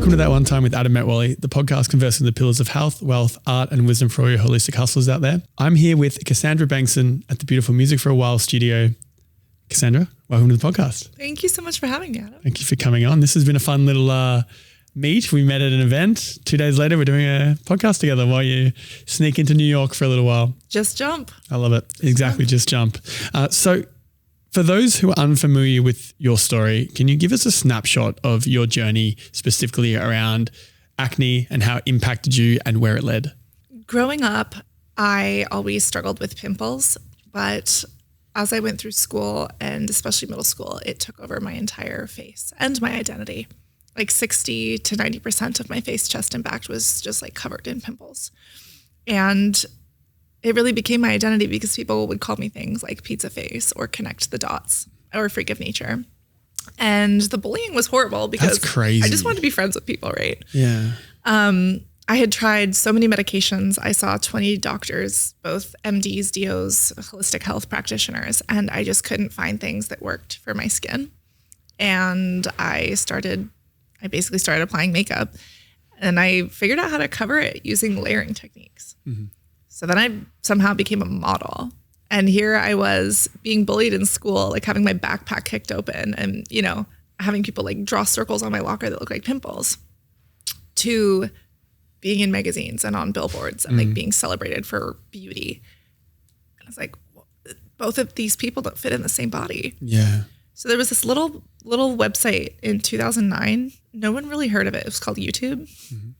Welcome to That One Time with Adam Metwally, the podcast conversing the pillars of health, wealth, art, and wisdom for all your holistic hustlers out there. I'm here with Cassandra Bankson at the beautiful Music for a While studio. Cassandra, welcome to the podcast. Thank you so much for having me, Adam. Thank you for coming on. This has been a fun little meet. We met at an event. 2 days later, we're doing a podcast together while you sneak into New York for a little while. Just jump. I love it. Just jump. So for those who are unfamiliar with your story, can you give us a snapshot of your journey specifically around acne and how it impacted you and where it led? Growing up, I always struggled with pimples, but as I went through school and especially middle school, it took over my entire face and my identity. Like 60 to 90% of my face, chest, and back was just like covered in pimples. And it really became my identity because people would call me things like pizza face or connect the dots or freak of nature. And the bullying was horrible because that's crazy. I just wanted to be friends with people, right? Yeah. I had tried so many medications. I saw 20 doctors, both MDs, DOs, holistic health practitioners, and I just couldn't find things that worked for my skin. And I basically started applying makeup, and I figured out how to cover it using layering techniques. Mm-hmm. So then I somehow became a model. And here I was being bullied in school, like having my backpack kicked open and, having people like draw circles on my locker that look like pimples, to being in magazines and on billboards and like being celebrated for beauty. And I was like, well, both of these people don't fit in the same body. Yeah. So there was this little website in 2009. No one really heard of it. It was called YouTube. Mm-hmm.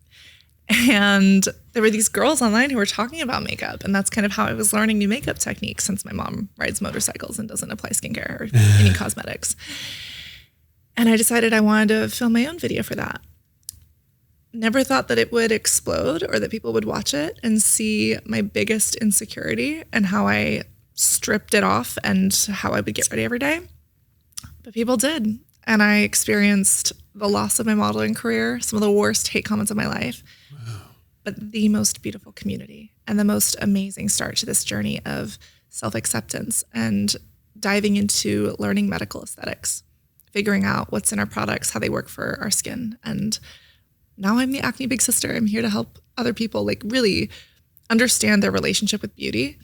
And there were these girls online who were talking about makeup. And that's kind of how I was learning new makeup techniques, since my mom rides motorcycles and doesn't apply skincare or any cosmetics. And I decided I wanted to film my own video for that. Never thought that it would explode or that people would watch it and see my biggest insecurity and how I stripped it off and how I would get ready every day. But people did. And I experienced the loss of my modeling career, some of the worst hate comments of my life, but the most beautiful community and the most amazing start to this journey of self-acceptance and diving into learning medical aesthetics, figuring out what's in our products, how they work for our skin. And now I'm the acne big sister. I'm here to help other people like really understand their relationship with beauty.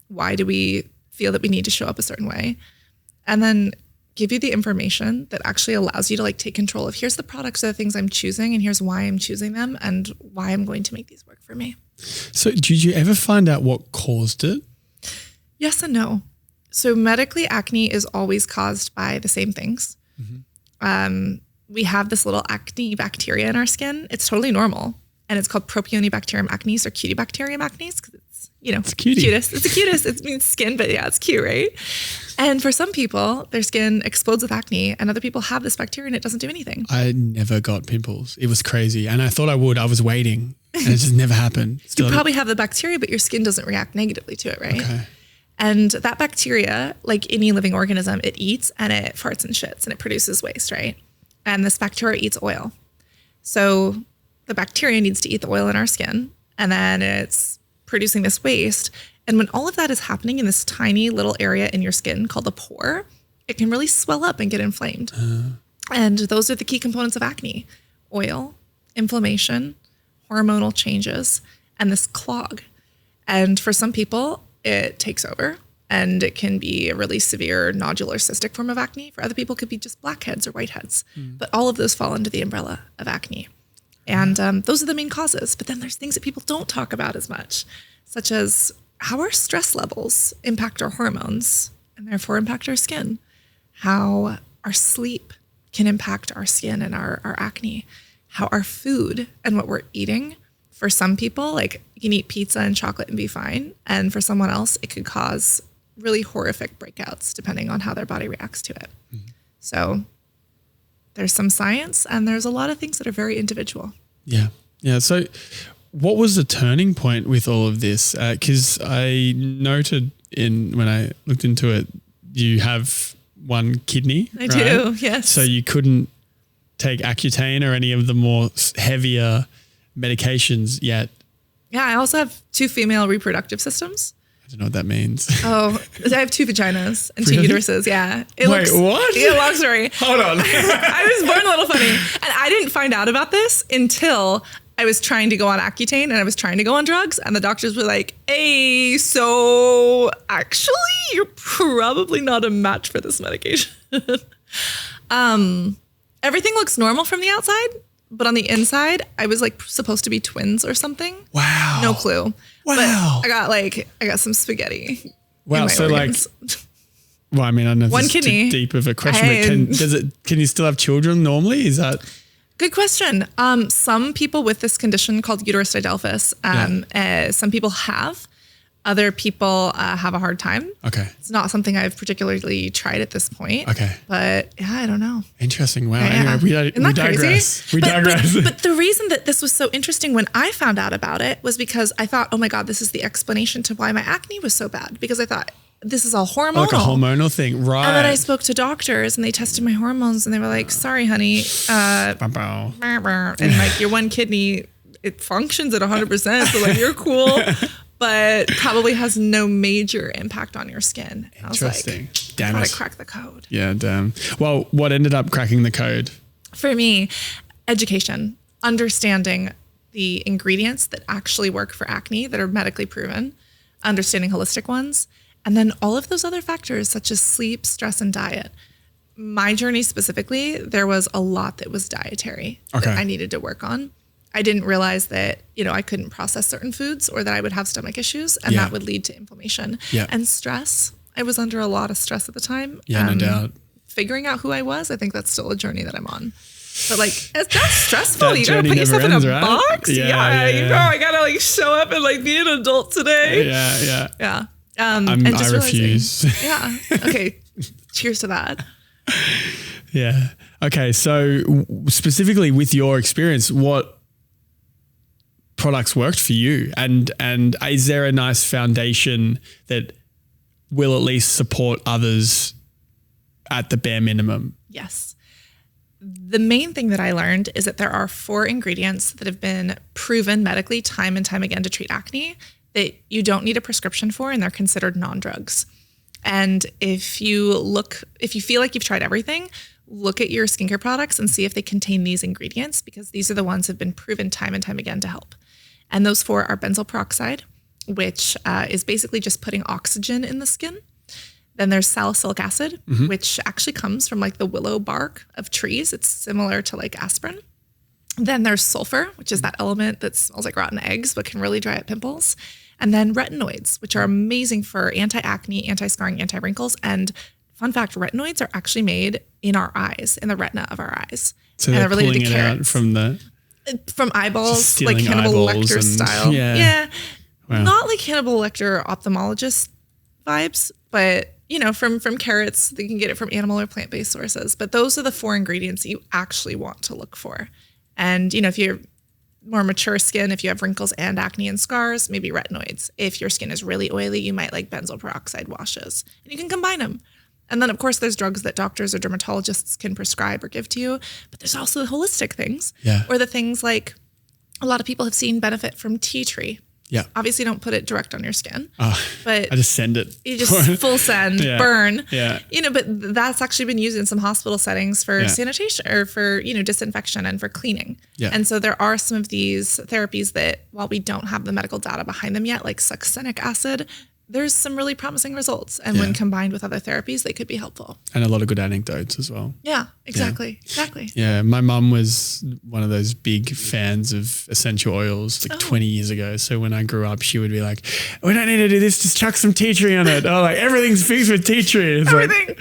Why do we feel that we need to show up a certain way? And then give you the information that actually allows you to like take control of, here's the products or the things I'm choosing, and here's why I'm choosing them and why I'm going to make these work for me. So did you ever find out what caused it? Yes and no. So medically, acne is always caused by the same things. Mm-hmm. We have this little acne bacteria in our skin. It's totally normal. And it's called Propionibacterium acnes or Cutibacterium acnes because it's, it's cutie. Cutest. It's the cutest. It means skin, but yeah, it's cute, right? And for some people, their skin explodes with acne, and other people have this bacteria and it doesn't do anything. I never got pimples. It was crazy. And I thought I would. I was waiting and it just never happened. You probably have the bacteria, but your skin doesn't react negatively to it, right? Okay. And that bacteria, like any living organism, it eats and it farts and shits and it produces waste, right? And this bacteria eats oil. So the bacteria needs to eat the oil in our skin, and then it's producing this waste. And when all of that is happening in this tiny little area in your skin called the pore, it can really swell up and get inflamed. And those are the key components of acne: oil, inflammation, hormonal changes, and this clog. And for some people, it takes over and it can be a really severe nodular cystic form of acne. For other people, it could be just blackheads or whiteheads. But all of those fall under the umbrella of acne. And those are the main causes. But then there's things that people don't talk about as much, such as how our stress levels impact our hormones and therefore impact our skin, how our sleep can impact our skin and our acne, how our food and what we're eating. For some people, like you can eat pizza and chocolate and be fine. And for someone else, it could cause really horrific breakouts depending on how their body reacts to it. Mm-hmm. So there's some science and there's a lot of things that are very individual. Yeah. Yeah. So what was the turning point with all of this? Because I noted when I looked into it, you have one kidney. I do, yes. So you couldn't take Accutane or any of the more heavier medications yet. Yeah, I also have 2 female reproductive systems. don't know what that means. Oh, I have 2 vaginas and 2 Really? uteruses. Yeah. Wait, what? Yeah, long story. Hold on. I was born a little funny. And I didn't find out about this until I was trying to go on Accutane and I was trying to go on drugs. And the doctors were like, hey, so actually you're probably not a match for this medication. Everything looks normal from the outside, but on the inside, I was like supposed to be twins or something. Wow. No clue. Wow. But I got some spaghetti. Wow. So organs. well, I mean, I don't know if One this is kidney. too deep of a question, but can you still have children normally? Is that? Good question. Some people with this condition called uterus didelphys, some people have. Other people have a hard time. Okay. It's not something I've particularly tried at this point. Okay. But yeah, I don't know. Interesting. Wow. Yeah. Anyway, we digress. We digress. But the reason that this was so interesting when I found out about it was because I thought, oh my God, this is the explanation to why my acne was so bad. Because I thought this is all hormonal. Like a hormonal thing. Right. And then I spoke to doctors and they tested my hormones and they were like, sorry, honey. And like your one kidney, it functions at 100%. So like you're cool. But probably has no major impact on your skin. Interesting. I was like, damn gotta it. crack the code. Yeah, damn. Well, what ended up cracking the code? For me, education, understanding the ingredients that actually work for acne that are medically proven, understanding holistic ones, and then all of those other factors such as sleep, stress, and diet. My journey specifically, there was a lot that was dietary that I needed to work on. I didn't realize that, I couldn't process certain foods or that I would have stomach issues and that would lead to inflammation and stress. I was under a lot of stress at the time. Yeah, no doubt. Figuring out who I was, I think that's still a journey that I'm on. But like, that's stressful. That You gotta journey put yourself never ends, in a right? box. Yeah, I gotta like show up and like be an adult today. Yeah. I refuse. Yeah. Okay. Cheers to that. Yeah. Okay. So specifically with your experience, what products worked for you, and is there a nice foundation that will at least support others at the bare minimum? Yes. The main thing that I learned is that there are 4 ingredients that have been proven medically time and time again to treat acne that you don't need a prescription for, and they're considered non-drugs. And if you feel like you've tried everything, look at your skincare products and see if they contain these ingredients, because these are the ones that have been proven time and time again to help. And those 4 are benzoyl peroxide, which is basically just putting oxygen in the skin. Then there's salicylic acid, which actually comes from like the willow bark of trees. It's similar to like aspirin. Then there's sulfur, which is that element that smells like rotten eggs, but can really dry up pimples. And then retinoids, which are amazing for anti-acne, anti-scarring, anti-wrinkles. And fun fact, retinoids are actually made in our eyes, in the retina of our eyes. So they're pulling it out from eyeballs, like Hannibal Lecter style. Yeah. Wow. Not like Hannibal Lecter ophthalmologist vibes, but from carrots, they can get it from animal or plant-based sources. But those are the 4 ingredients that you actually want to look for. And, if you're more mature skin, if you have wrinkles and acne and scars, maybe retinoids. If your skin is really oily, you might like benzoyl peroxide washes, and you can combine them. And then, of course, there's drugs that doctors or dermatologists can prescribe or give to you. But there's also the holistic things, or the things like a lot of people have seen benefit from tea tree. Yeah. Obviously, don't put it direct on your skin. But I just send it. You just full send, burn. Yeah. But that's actually been used in some hospital settings for sanitation or for, disinfection and for cleaning. Yeah. And so there are some of these therapies that, while we don't have the medical data behind them yet, like succinic acid, there's some really promising results. And when combined with other therapies, they could be helpful. And a lot of good anecdotes as well. Yeah, exactly. Exactly. Yeah. My mum was one of those big fans of essential oils 20 years ago. So when I grew up, she would be like, we don't need to do this. Just chuck some tea tree on it. Everything's fixed with tea tree. It's everything.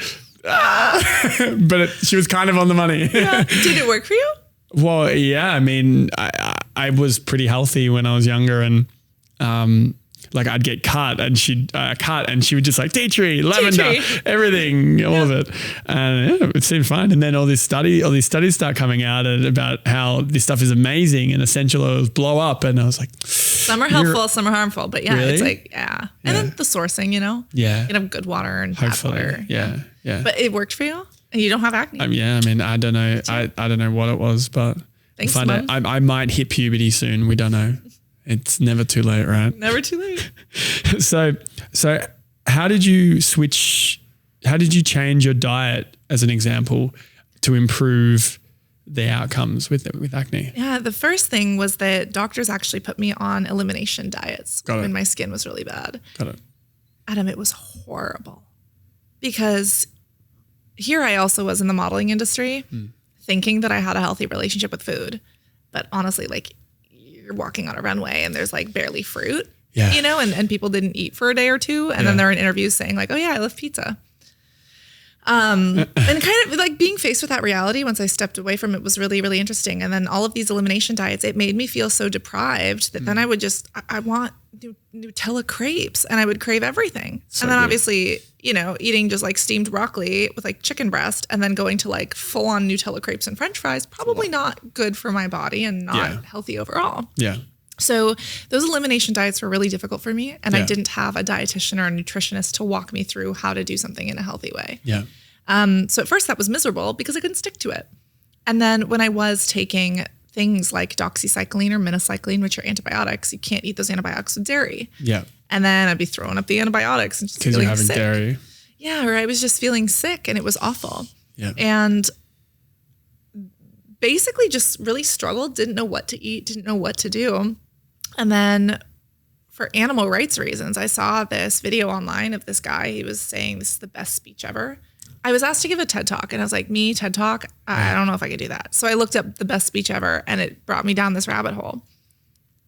But she was kind of on the money. Yeah. Did it work for you? Well, yeah. I mean, I was pretty healthy when I was younger, and I'd get cut and she would just like tea tree, lavender, everything, all of it. And it seemed fine. And then all these studies start coming out about how this stuff is amazing and essential oils blow up. And I was like, some are helpful, some are harmful, but really? It's like, And then the sourcing, Yeah. You can have good water and bad water. Yeah. But it worked for you and you don't have acne. I mean, I don't know. I don't know what it was, but thanks, find out. I might hit puberty soon. We don't know. It's never too late, right? Never too late. So So how did you change your diet as an example to improve the outcomes with acne? Yeah, the first thing was that doctors actually put me on elimination diets when my skin was really bad. Got it. Adam, it was horrible because here I also was in the modeling industry thinking that I had a healthy relationship with food. But honestly, like you're walking on a runway and there's like barely fruit, you know, and people didn't eat for a day or two. And then there are interviews saying like, oh yeah, I love pizza. And kind of like being faced with that reality once I stepped away from it was really, really interesting. And then all of these elimination diets, it made me feel so deprived that then I would just, I want Nutella crepes and I would crave everything. So and then obviously, you know, eating just like steamed broccoli with like chicken breast and then going to like full on Nutella crepes and French fries, probably not good for my body and not healthy overall. Yeah. So those elimination diets were really difficult for me. And I didn't have a dietitian or a nutritionist to walk me through how to do something in a healthy way. Yeah. So at first that was miserable because I couldn't stick to it. And then when I was taking things like doxycycline or minocycline, which are antibiotics, you can't eat those antibiotics with dairy. Yeah. And then I'd be throwing up the antibiotics and just feeling you're having sick. Dairy. Yeah. Or I was just feeling sick and it was awful. Yeah. And basically just really struggled, didn't know what to eat, didn't know what to do. And then for animal rights reasons, I saw this video online of this guy. He was saying this is the best speech ever. I was asked to give a TED Talk and I was like, me, TED Talk? I don't know if I could do that. So I looked up the best speech ever and it brought me down this rabbit hole.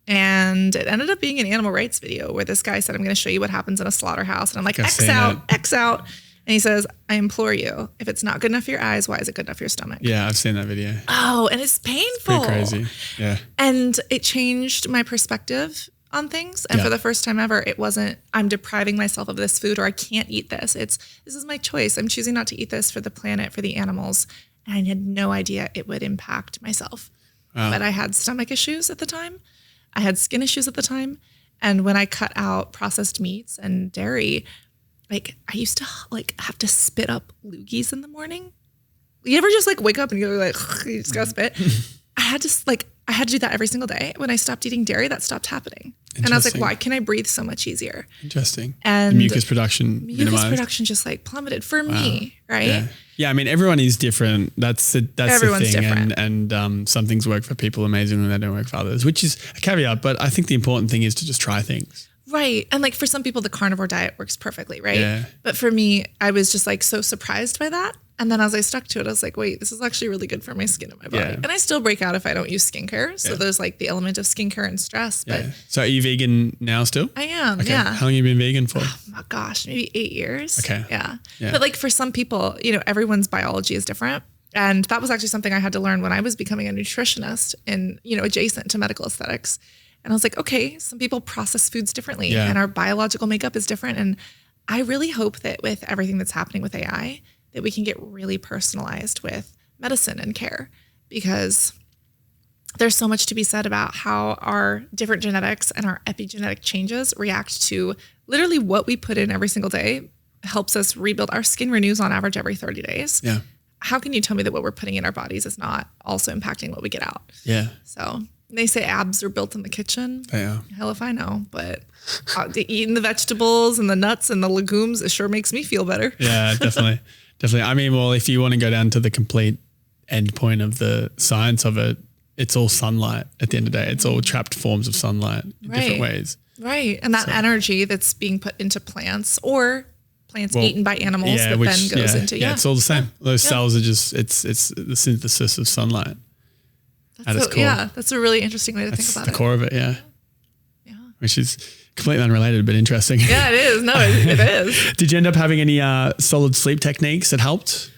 And it ended up being an animal rights video where this guy said, I'm going to show you what happens in a slaughterhouse. And I'm like, X out. And he says, I implore you, if it's not good enough for your eyes, why is it good enough for your stomach? Yeah, I've seen that video. Oh, and it's painful. It's pretty crazy. Yeah. And it changed my perspective on things. And for the first time ever, it wasn't, I'm depriving myself of this food or I can't eat this. This is my choice. I'm choosing not to eat this for the planet, for the animals. And I had no idea it would impact myself. Wow. But I had stomach issues at the time. I had skin issues at the time. And when I cut out processed meats and dairy, like I used to like have to spit up loogies in the morning. You ever just like wake up and you're like, you just gotta spit? I had to do that every single day. When I stopped eating dairy, that stopped happening. And I was like, why can I breathe so much easier? Interesting. And the mucus production production just like plummeted for me, right? Yeah, I mean, everyone is different. That's Everyone's the thing. Different. And some things work for people amazingly and they don't work for others, which is a caveat. But I think the important thing is to just try things. Right. And like for some people, the carnivore diet works perfectly, right? Yeah. But for me, I was just like so surprised by that. And then as I stuck to it, I was like, wait, this is actually really good for my skin and my body. Yeah. And I still break out if I don't use skincare. So there's like the element of skincare and stress. But So are you vegan now still? I am, okay. yeah. How long have you been vegan for? Oh my gosh, maybe 8 years. Okay. Yeah. But like for some people, you know, everyone's biology is different. And that was actually something I had to learn when I was becoming a nutritionist and, you know, adjacent to medical aesthetics. And I was like, okay, some people process foods differently and our biological makeup is different. And I really hope that with everything that's happening with AI, that we can get really personalized with medicine and care, because there's so much to be said about how our different genetics and our epigenetic changes react to literally what we put in every single day helps us rebuild. Our skin renews on average every 30 days. Yeah. How can you tell me that what we're putting in our bodies is not also impacting what we get out? Yeah. So they say abs are built in the kitchen. They are. Hell if I know, but eating the vegetables and the nuts and the legumes, it sure makes me feel better. Yeah, definitely. Definitely. I mean, well, if you want to go down to the complete end point of the science of it, it's all sunlight at the end of the day. It's all trapped forms of sunlight in different ways. Right. And that energy that's being put into plants or plants eaten by animals that then goes into, it's all the same. Those cells are just, it's the synthesis of sunlight at its core. Yeah, that's a really interesting way to think about it. That's the core of it, yeah. Which is completely unrelated, but interesting. Yeah, it is. No, it is. Did you end up having any solid sleep techniques that helped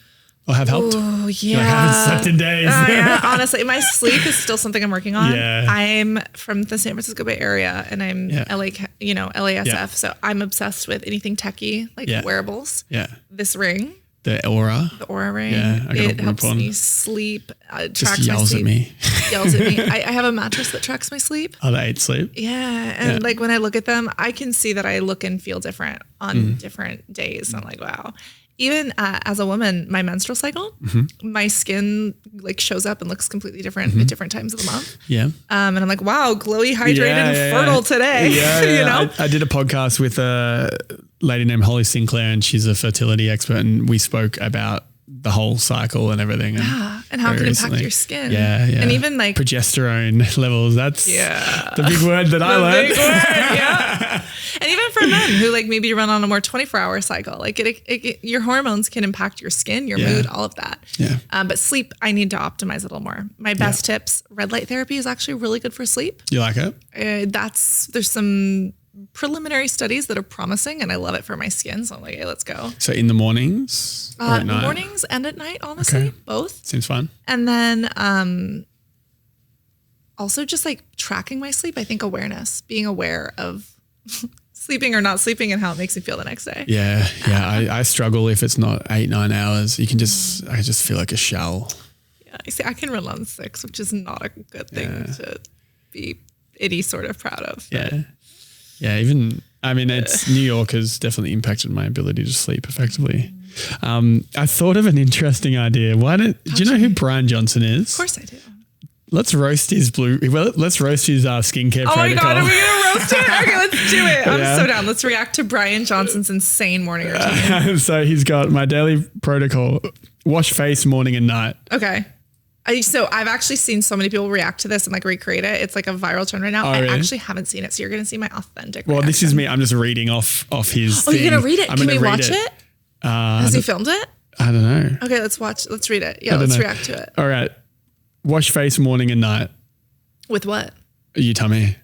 or have helped? Oh, yeah. I haven't slept in days. Yeah, honestly, my sleep is still something I'm working on. Yeah. I'm from the San Francisco Bay Area and I'm LASF. Yeah. So I'm obsessed with anything techie, like wearables. Yeah. This ring. The Aura. The Aura ring. Yeah, I got it a helps on. me sleep. Just yells at me. Yells at me. I have a mattress that tracks my sleep. Oh, the 8 sleep. Yeah. And like when I look at them, I can see that I look and feel different on different days. I'm like, wow. even as a woman, my menstrual cycle, my skin like shows up and looks completely different at different times of the month. Yeah. And I'm like, wow, glowy, hydrated, and fertile today. Yeah, you know? I did a podcast with a lady named Holly Sinclair, and she's a fertility expert, and we spoke about the whole cycle and everything. And how it can impact your skin. Yeah. And even like progesterone levels. That's the big word that I learned. Big word, yeah. And even for men who like maybe run on a more 24-hour cycle, like your hormones can impact your skin, your mood, all of that. Yeah. But sleep, I need to optimize a little more. My best tips, red light therapy is actually really good for sleep. You like it? There's some preliminary studies that are promising, and I love it for my skin. So I'm like, hey, let's go. So in the mornings or at night? Mornings and at night, honestly, both. Seems fun. And then also just like tracking my sleep. I think awareness, being aware of sleeping or not sleeping and how it makes me feel the next day. Yeah. I struggle if it's not 8-9 hours. I just feel like a shell. Yeah, you see, I can run on 6, which is not a good thing to be any sort of proud of. Yeah. Yeah, it's New York has definitely impacted my ability to sleep effectively. I thought of an interesting idea. Do you know who Bryan Johnson is? Of course I do. Let's roast his skincare protocol. Oh my God, are we going to roast it? Okay, let's do it. I'm so down. Let's react to Bryan Johnson's insane morning routine. So he's got my daily protocol, wash face morning and night. Okay. So I've actually seen so many people react to this and like recreate it. It's like a viral trend right now. Really? I actually haven't seen it. So you're going to see my authentic reaction. This is me. I'm just reading off his thing. You're going to read it? Can we watch it? Has he filmed it? I don't know. Okay, let's read it. Yeah, let's react to it. All right. Wash face morning and night. With what? You tell me.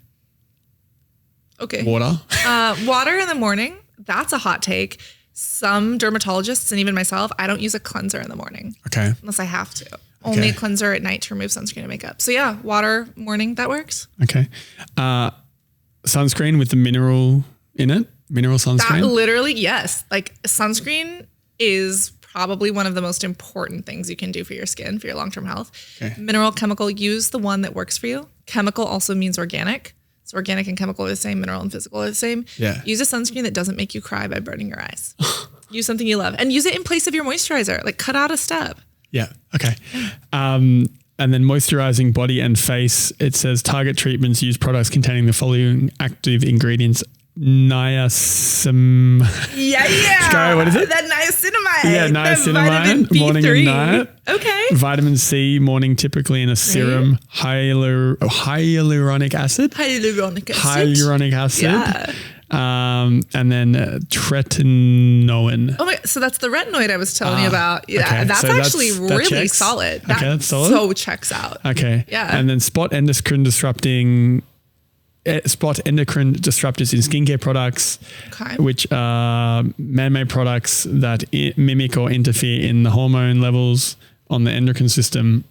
Okay. Water? Water in the morning. That's a hot take. Some dermatologists and even myself, I don't use a cleanser in the morning. Okay. Unless I have to. Only a cleanser at night to remove sunscreen and makeup. So yeah, water morning, that works. Okay. Sunscreen with the mineral in it? Mineral sunscreen? That literally, yes. Like sunscreen is probably one of the most important things you can do for your skin, for your long-term health. Okay. Mineral, chemical, use the one that works for you. Chemical also means organic. So organic and chemical are the same, mineral and physical are the same. Yeah. Use a sunscreen that doesn't make you cry by burning your eyes. Use something you love and use it in place of your moisturizer. Like cut out a step. Yeah. Okay. And then moisturizing body and face. It says target treatments, use products containing the following active ingredients. Niacin. Yeah. What is it? That niacinamide. Yeah, niacinamide. Morning and night. Okay. Vitamin C, morning typically in a serum. Hyaluronic acid. Hyaluronic acid. Yeah. And then tretinoin. Oh my! So that's the retinoid I was telling you about. Yeah, okay. That's actually really solid. That's solid. So checks out. Okay. Yeah. And then spot endocrine disruptors in skincare products, which are man-made products that mimic or interfere in the hormone levels on the endocrine system,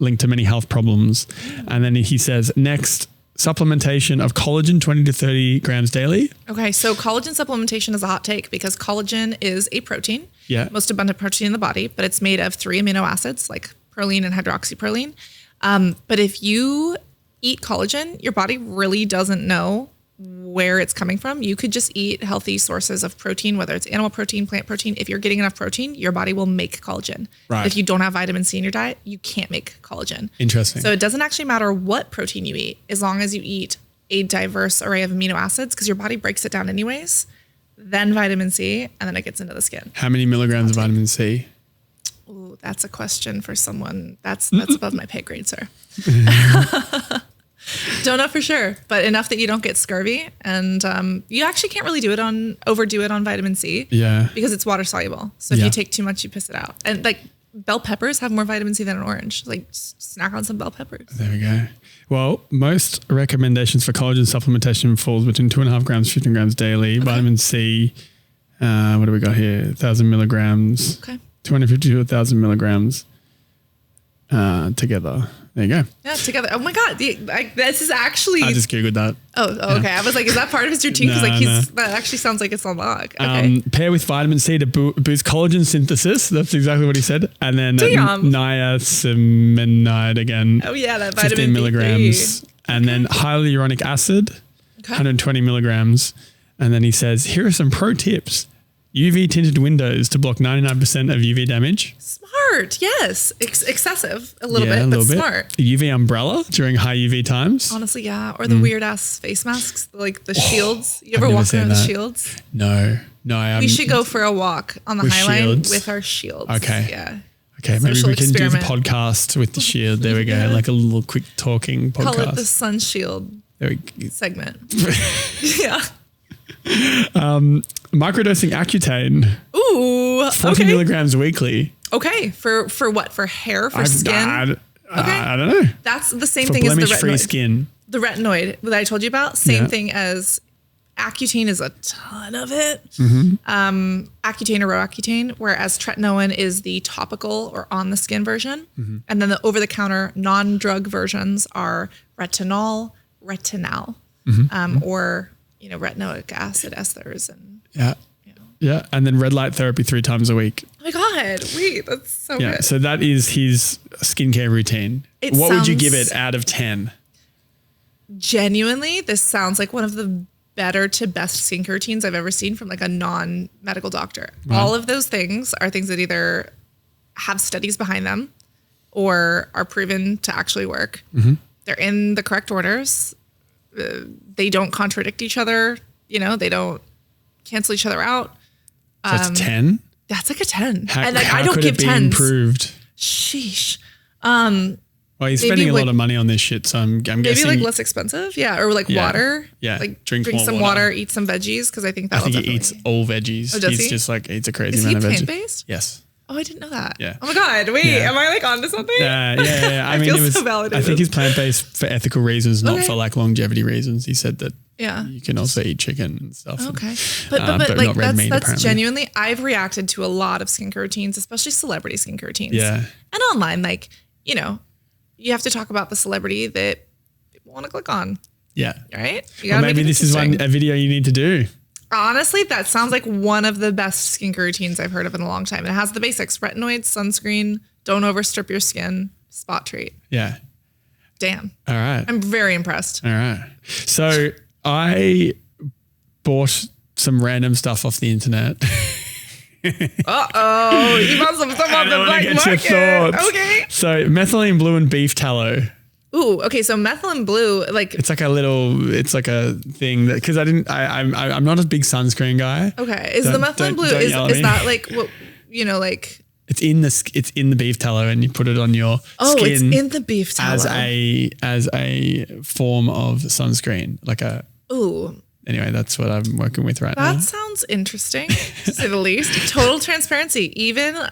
linked to many health problems. And then he says, next, supplementation of collagen, 20 to 30 grams daily. Okay, so collagen supplementation is a hot take because collagen is a protein, most abundant protein in the body, but it's made of 3 amino acids like proline and hydroxyproline. But if you eat collagen, your body really doesn't know where it's coming from. You could just eat healthy sources of protein, whether it's animal protein, plant protein. If you're getting enough protein, your body will make collagen. Right. If you don't have vitamin C in your diet, you can't make collagen. Interesting. So it doesn't actually matter what protein you eat, as long as you eat a diverse array of amino acids, because your body breaks it down anyways, then vitamin C, and then it gets into the skin. How many milligrams of vitamin C? Ooh, that's a question for someone. That's above my pay grade, sir. Don't know for sure, but enough that you don't get scurvy, and you actually can't really overdo it on vitamin C. Yeah, because it's water soluble. So if you take too much, you piss it out. And like bell peppers have more vitamin C than an orange. Like snack on some bell peppers. There we go. Well, most recommendations for collagen supplementation falls between 2.5 grams, 15 grams daily. Okay. Vitamin C. What do we got here? 1,000 milligrams. Okay. 250 to 1,000 milligrams together. There you go. Yeah, together. Oh my God. This is actually... I just Googled that. Oh, okay. I was like, is that part of his routine? Because that actually sounds like it's on log. Okay. Pair with vitamin C to boost collagen synthesis. That's exactly what he said. And then niacinamide again. Oh yeah, that vitamin 15 milligrams. B3. And then hyaluronic acid, 120 milligrams. And then he says, here are some pro tips. UV tinted windows to block 99% of UV damage. Smart. Yes. Excessive a little bit, but smart. A UV umbrella during high UV times. Honestly, yeah. Or the weird ass face masks, like the shields. You ever walk around with shields? No. We should go for a walk on the High Line with our shields. Okay. Yeah. Okay, maybe we can do the podcast with the shield. There we go. Like a little quick talking podcast. Call it the sun shield segment. Yeah. Microdosing Accutane. Ooh. 40 milligrams weekly. Okay. For what? For hair? For skin? I don't know. That's the same for thing as the retinoid. Blemish-free skin. The retinoid that I told you about, same thing as Accutane is a ton of it. Accutane or Roaccutane, whereas tretinoin is the topical or on the skin version. And then the over-the-counter non-drug versions are retinol, retinal, or retinoic acid esters. And yeah, and then red light therapy 3 times a week. Oh my God, wait, that's so good. So that is his skincare routine. What would you give it out of 10? Genuinely, this sounds like one of the better to best skincare routines I've ever seen from like a non-medical doctor. Right. All of those things are things that either have studies behind them or are proven to actually work. They're in the correct orders. They don't contradict each other. They don't cancel each other out. So it's 10? That's like a 10. How, and like how I don't could give it be 10s. Improved? Sheesh. Well, he's spending a lot of money on this shit, so I'm guessing. Maybe like less expensive, or like water. Yeah, like drink some water, eat some veggies, because I think that. I think he eats all veggies. Oh, does he? Just like eats a crazy Is amount of veggies. Is he plant-based? Yes. Oh, I didn't know that. Yeah. Oh my God, wait, am I like onto something? Yeah. I mean, feel so validated. I think he's plant-based for ethical reasons, not for like longevity reasons. He said that. Yeah. You can also eat chicken and stuff. Okay. But like not red meat, that's apparently. genuinely, I've reacted to a lot of skincare routines, especially celebrity skincare routines. Yeah. And online, like, you have to talk about the celebrity that people want to click on. Yeah. Right? Well, maybe this is a video you need to do. Honestly, that sounds like one of the best skincare routines I've heard of in a long time. It has the basics: retinoids, sunscreen, don't overstrip your skin, spot treat. Yeah. Damn. All right. I'm very impressed. All right. So I bought some random stuff off the internet. Uh-oh. You bought some stuff off the black market. Okay. So methylene blue and beef tallow. Ooh, okay. So methylene blue, like it's like a thing that, because I'm not a big sunscreen guy. Okay. Is the methylene blue, is that like what, like it's in the beef tallow and you put it on your skin. Oh, it's in the beef tallow. As a form of sunscreen, like a. Ooh. Anyway, that's what I'm working with right now. That sounds interesting, to say the least. Total transparency. Even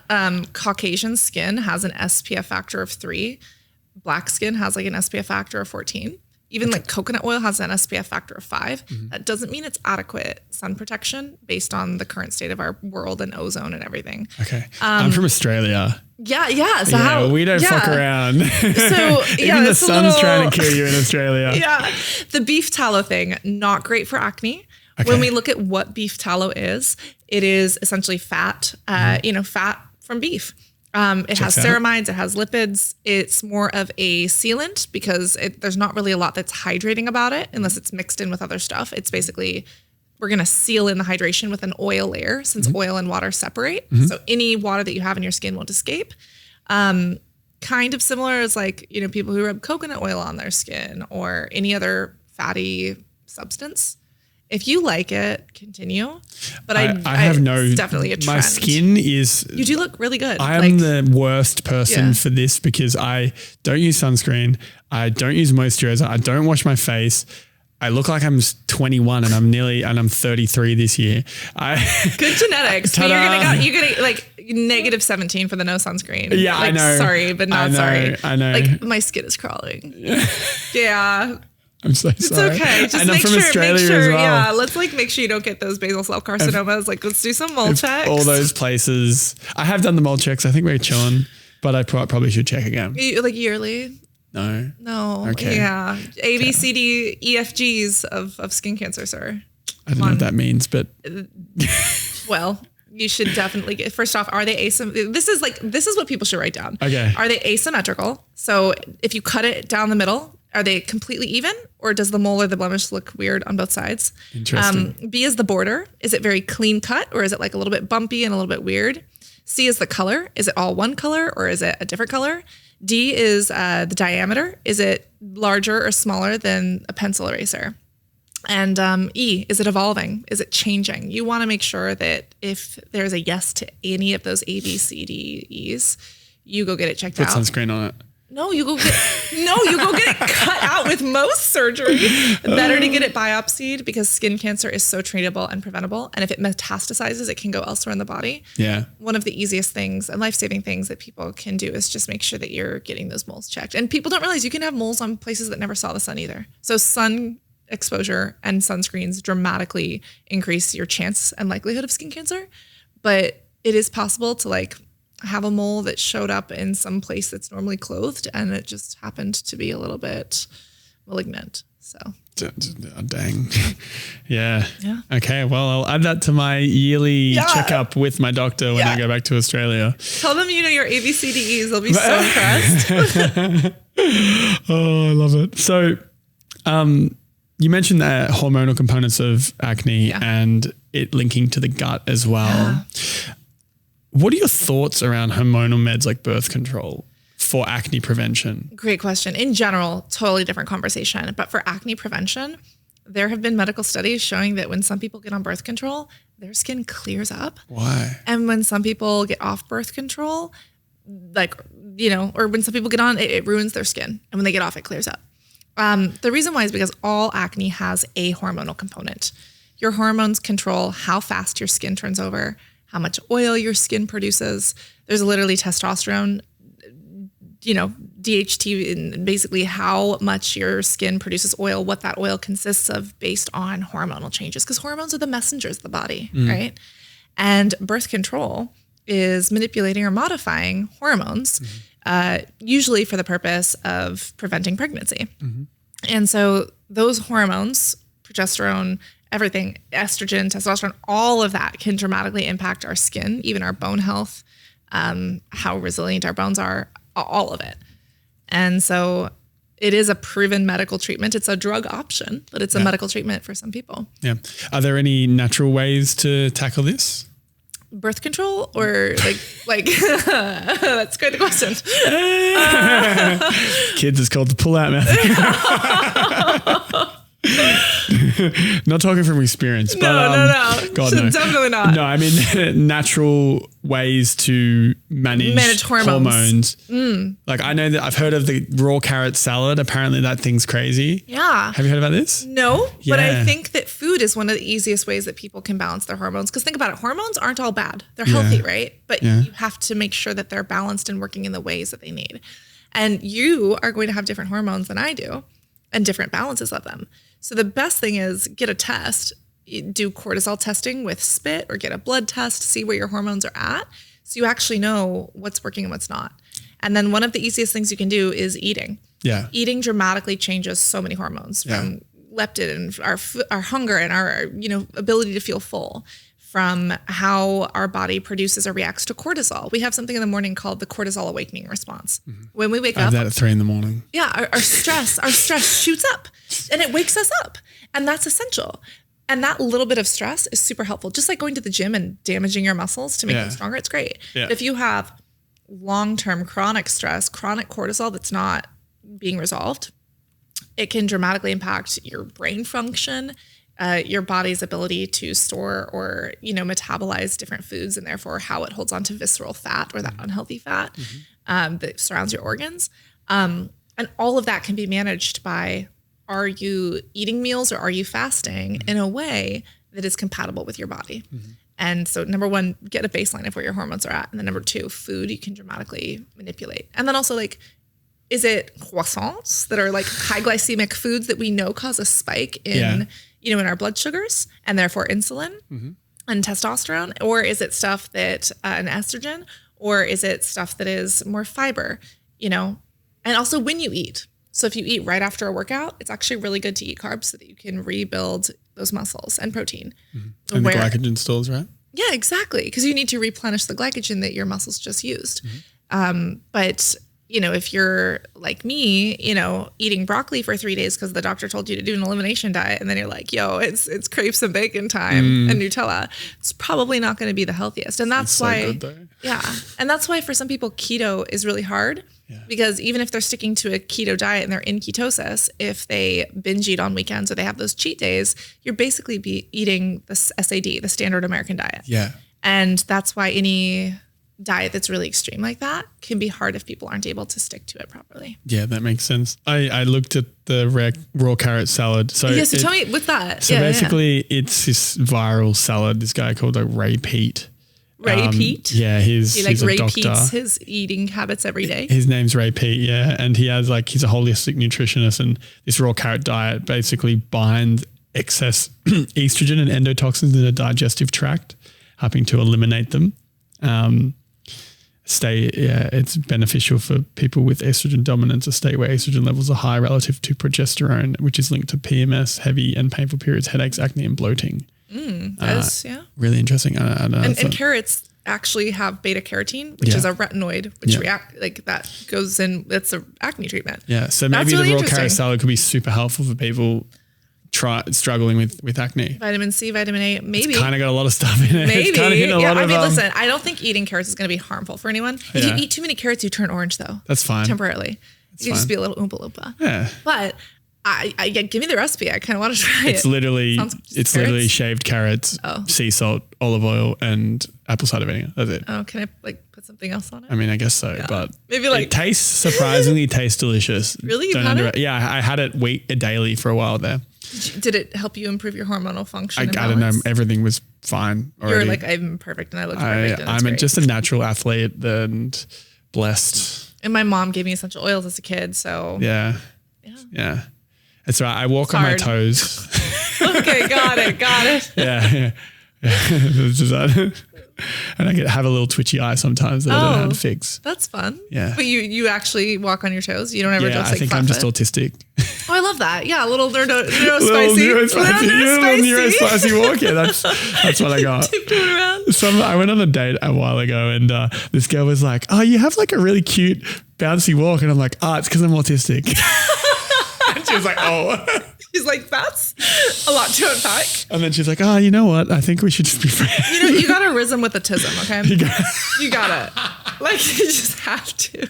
Caucasian skin has an SPF factor of 3. Black skin has like an SPF factor of 14. Even like coconut oil has an SPF factor of 5. That doesn't mean it's adequate sun protection based on the current state of our world and ozone and everything. Okay. I'm from Australia. Yeah. So we don't fuck around. So even the sun's trying to kill you in Australia. Yeah. The beef tallow thing, not great for acne. Okay. When we look at what beef tallow is, it is essentially fat, fat from beef. It has ceramides, it has lipids. It's more of a sealant because there's not really a lot that's hydrating about it unless it's mixed in with other stuff. It's basically, we're going to seal in the hydration with an oil layer since oil and water separate. So any water that you have in your skin won't escape. Kind of similar as like, people who rub coconut oil on their skin or any other fatty substance. If you like it, continue. But I have it's definitely a trend. My skin is. You do look really good. I am the worst person for this because I don't use sunscreen. I don't use moisturizer. I don't wash my face. I look like I'm 21 and I'm 33 this year. Good genetics. So you're gonna like negative 17 for the no sunscreen. Yeah, like, I know. Sorry, but not sorry. I know. Like my skin is crawling. Yeah. I'm so sorry. It's okay. Just and make I'm from sure, Australia as well. Yeah, let's make sure you don't get those basal cell carcinomas. Like, let's do some mole checks. All those places. I have done the mole checks. I think we're chilling, but I probably should check again. Like yearly? No. Okay. Yeah. ABCDE EFGs of skin cancer, sir. I don't know what that means, but. Well, you should definitely get, first off, are they asymmetrical? This is what people should write down. Okay. Are they asymmetrical? So if you cut it down the middle, Are they completely even, or does the mole or the blemish look weird on both sides? Interesting. B is the border. Is it very clean cut, or is it like a little bit bumpy and a little bit weird? C is the color. Is it all one color, or is it a different color? D is the diameter. Is it larger or smaller than a pencil eraser? And E, is it evolving? Is it changing? You want to make sure that if there's a yes to any of those A, B, C, D, E's, you go get it checked out. Put sunscreen on it. No, you go get it cut out with most surgery. Better to get it biopsied, because skin cancer is so treatable and preventable. And if it metastasizes, it can go elsewhere in the body. Yeah. One of the easiest things and life-saving things that people can do is just make sure that you're getting those moles checked. And people don't realize you can have moles on places that never saw the sun either. So sun exposure and sunscreens dramatically increase your chance and likelihood of skin cancer. But it is possible to like have a mole that showed up in some place that's normally clothed, and it just happened to be a little bit malignant. So dang. Yeah. Okay. Well, I'll add that to my yearly checkup with my doctor when I go back to Australia. Tell them you know your ABCDEs. They'll be so impressed. Oh, I love it. So, you mentioned the hormonal components of acne and it linking to the gut as well. Yeah. What are your thoughts around hormonal meds like birth control for acne prevention? Great question. In general, totally different conversation. But for acne prevention, there have been medical studies showing that when some people get on birth control, their skin clears up. Why? And when some people get off birth control, or when some people get on, it ruins their skin. And when they get off, it clears up. The reason why is because all acne has a hormonal component. Your hormones control how fast your skin turns over, how much oil your skin produces. There's literally testosterone, DHT, and basically how much your skin produces oil, what that oil consists of based on hormonal changes, because hormones are the messengers of the body, right? And birth control is manipulating or modifying hormones, usually for the purpose of preventing pregnancy. And so those hormones, progesterone, everything, estrogen, testosterone, all of that can dramatically impact our skin, even our bone health, how resilient our bones are, all of it. And so it is a proven medical treatment. It's a drug option, but it's a medical treatment for some people. Yeah. Are there any natural ways to tackle this? Birth control or like that's quite the question. Kids, it's called the pull-out method. Not talking from experience, but no. God, no. Definitely not. No, I mean natural ways to manage hormones. Like I know that I've heard of the raw carrot salad. Apparently that thing's crazy. Yeah. Have you heard about this? No, but I think that food is one of the easiest ways that people can balance their hormones. Because think about it, hormones aren't all bad. They're healthy, right? But you have to make sure that they're balanced and working in the ways that they need. And you are going to have different hormones than I do and different balances of them. So the best thing is get a test, do cortisol testing with spit or get a blood test, see where your hormones are at. So you actually know what's working and what's not. And then one of the easiest things you can do is eating. Yeah. Eating dramatically changes so many hormones from leptin and our hunger and our, ability to feel full, from how our body produces or reacts to cortisol. We have something in the morning called the cortisol awakening response. When we wake up. I have that at 3 a.m. Yeah. Our stress shoots up and it wakes us up. And that's essential. And that little bit of stress is super helpful. Just like going to the gym and damaging your muscles to make them stronger, it's great. Yeah. But if you have long-term chronic stress, chronic cortisol that's not being resolved, it can dramatically impact your brain function, your body's ability to store or, metabolize different foods, and therefore how it holds on to visceral fat or that unhealthy fat that surrounds your organs. And all of that can be managed by, are you eating meals or are you fasting in a way that is compatible with your body? And so number one, get a baseline of where your hormones are at. And then number two, food you can dramatically manipulate. And then also is it croissants that are like high glycemic foods that we know cause a spike in, in our blood sugars and therefore insulin and testosterone? Or is it stuff that, an estrogen, or is it stuff that is more fiber, and also when you eat. So if you eat right after a workout, it's actually really good to eat carbs so that you can rebuild those muscles and protein. And the glycogen stores, right? Yeah, exactly. Because you need to replenish the glycogen that your muscles just used. But if you're like me, eating broccoli for 3 days because the doctor told you to do an elimination diet, and then you're like, yo, it's crepes and bacon time and Nutella, it's probably not going to be the healthiest. And that's why, so good, yeah. And that's why for some people, keto is really hard because even if they're sticking to a keto diet and they're in ketosis, if they binge eat on weekends or they have those cheat days, you're basically eating the SAD, the standard American diet. Yeah. And that's why any diet that's really extreme like that can be hard if people aren't able to stick to it properly. Yeah, that makes sense. I looked at the raw carrot salad. So tell me what's that? So basically it's this viral salad, this guy called like Ray Peat. Ray Peat? Yeah, he's a Ray doctor. Peats his eating habits every day. His name's Ray Peat, yeah. And he's a holistic nutritionist, and this raw carrot diet basically binds excess estrogen and endotoxins in the digestive tract, helping to eliminate them. It's beneficial for people with estrogen dominance, a state where estrogen levels are high relative to progesterone, which is linked to PMS, heavy and painful periods, headaches, acne, and bloating. Really interesting. And carrots actually have beta carotene, which is a retinoid, which that goes in. That's an acne treatment. Yeah, so maybe the raw carrot salad could be super helpful for people struggling with acne. Vitamin C, vitamin A, maybe. It's kind of got a lot of stuff in it. Maybe. It's kind of hitting a lot of, listen, I don't think eating carrots is going to be harmful for anyone. If you eat too many carrots, you turn orange though. That's fine. Temporarily. You just be a little oompa loompa. Yeah. But I give me the recipe. I kind of want to try it. It's literally shaved carrots, sea salt, olive oil, and apple cider vinegar. That's it. Oh, can I put something else on it? I mean, I guess so, but maybe it surprisingly tastes delicious. Really? You've had it? Yeah, I had it daily for a while there. Did it help you improve your hormonal function? I don't know. Everything was fine already. You're like, I'm perfect and I look perfect. I'm just a natural athlete and blessed. And my mom gave me essential oils as a kid. So yeah. That's right. I walk on my toes. Okay, got it. Yeah. And I have a little twitchy eye sometimes that I don't know how to fix. That's fun. Yeah. But you actually walk on your toes? You don't ever just I think I'm just autistic. Oh, I love that. Yeah, a little neurospicy. Neurospicy walk. Yeah, that's what I got. Tiptoeing around. I went on a date a while ago and this girl was like, oh, you have like a really cute bouncy walk. And I'm like, it's because I'm autistic. And she was like, oh. She's like, that's a lot to unpack. And then she's like, you know what? I think we should just be friends. You got a rhythm with autism, okay? You got it. Like, you just have to.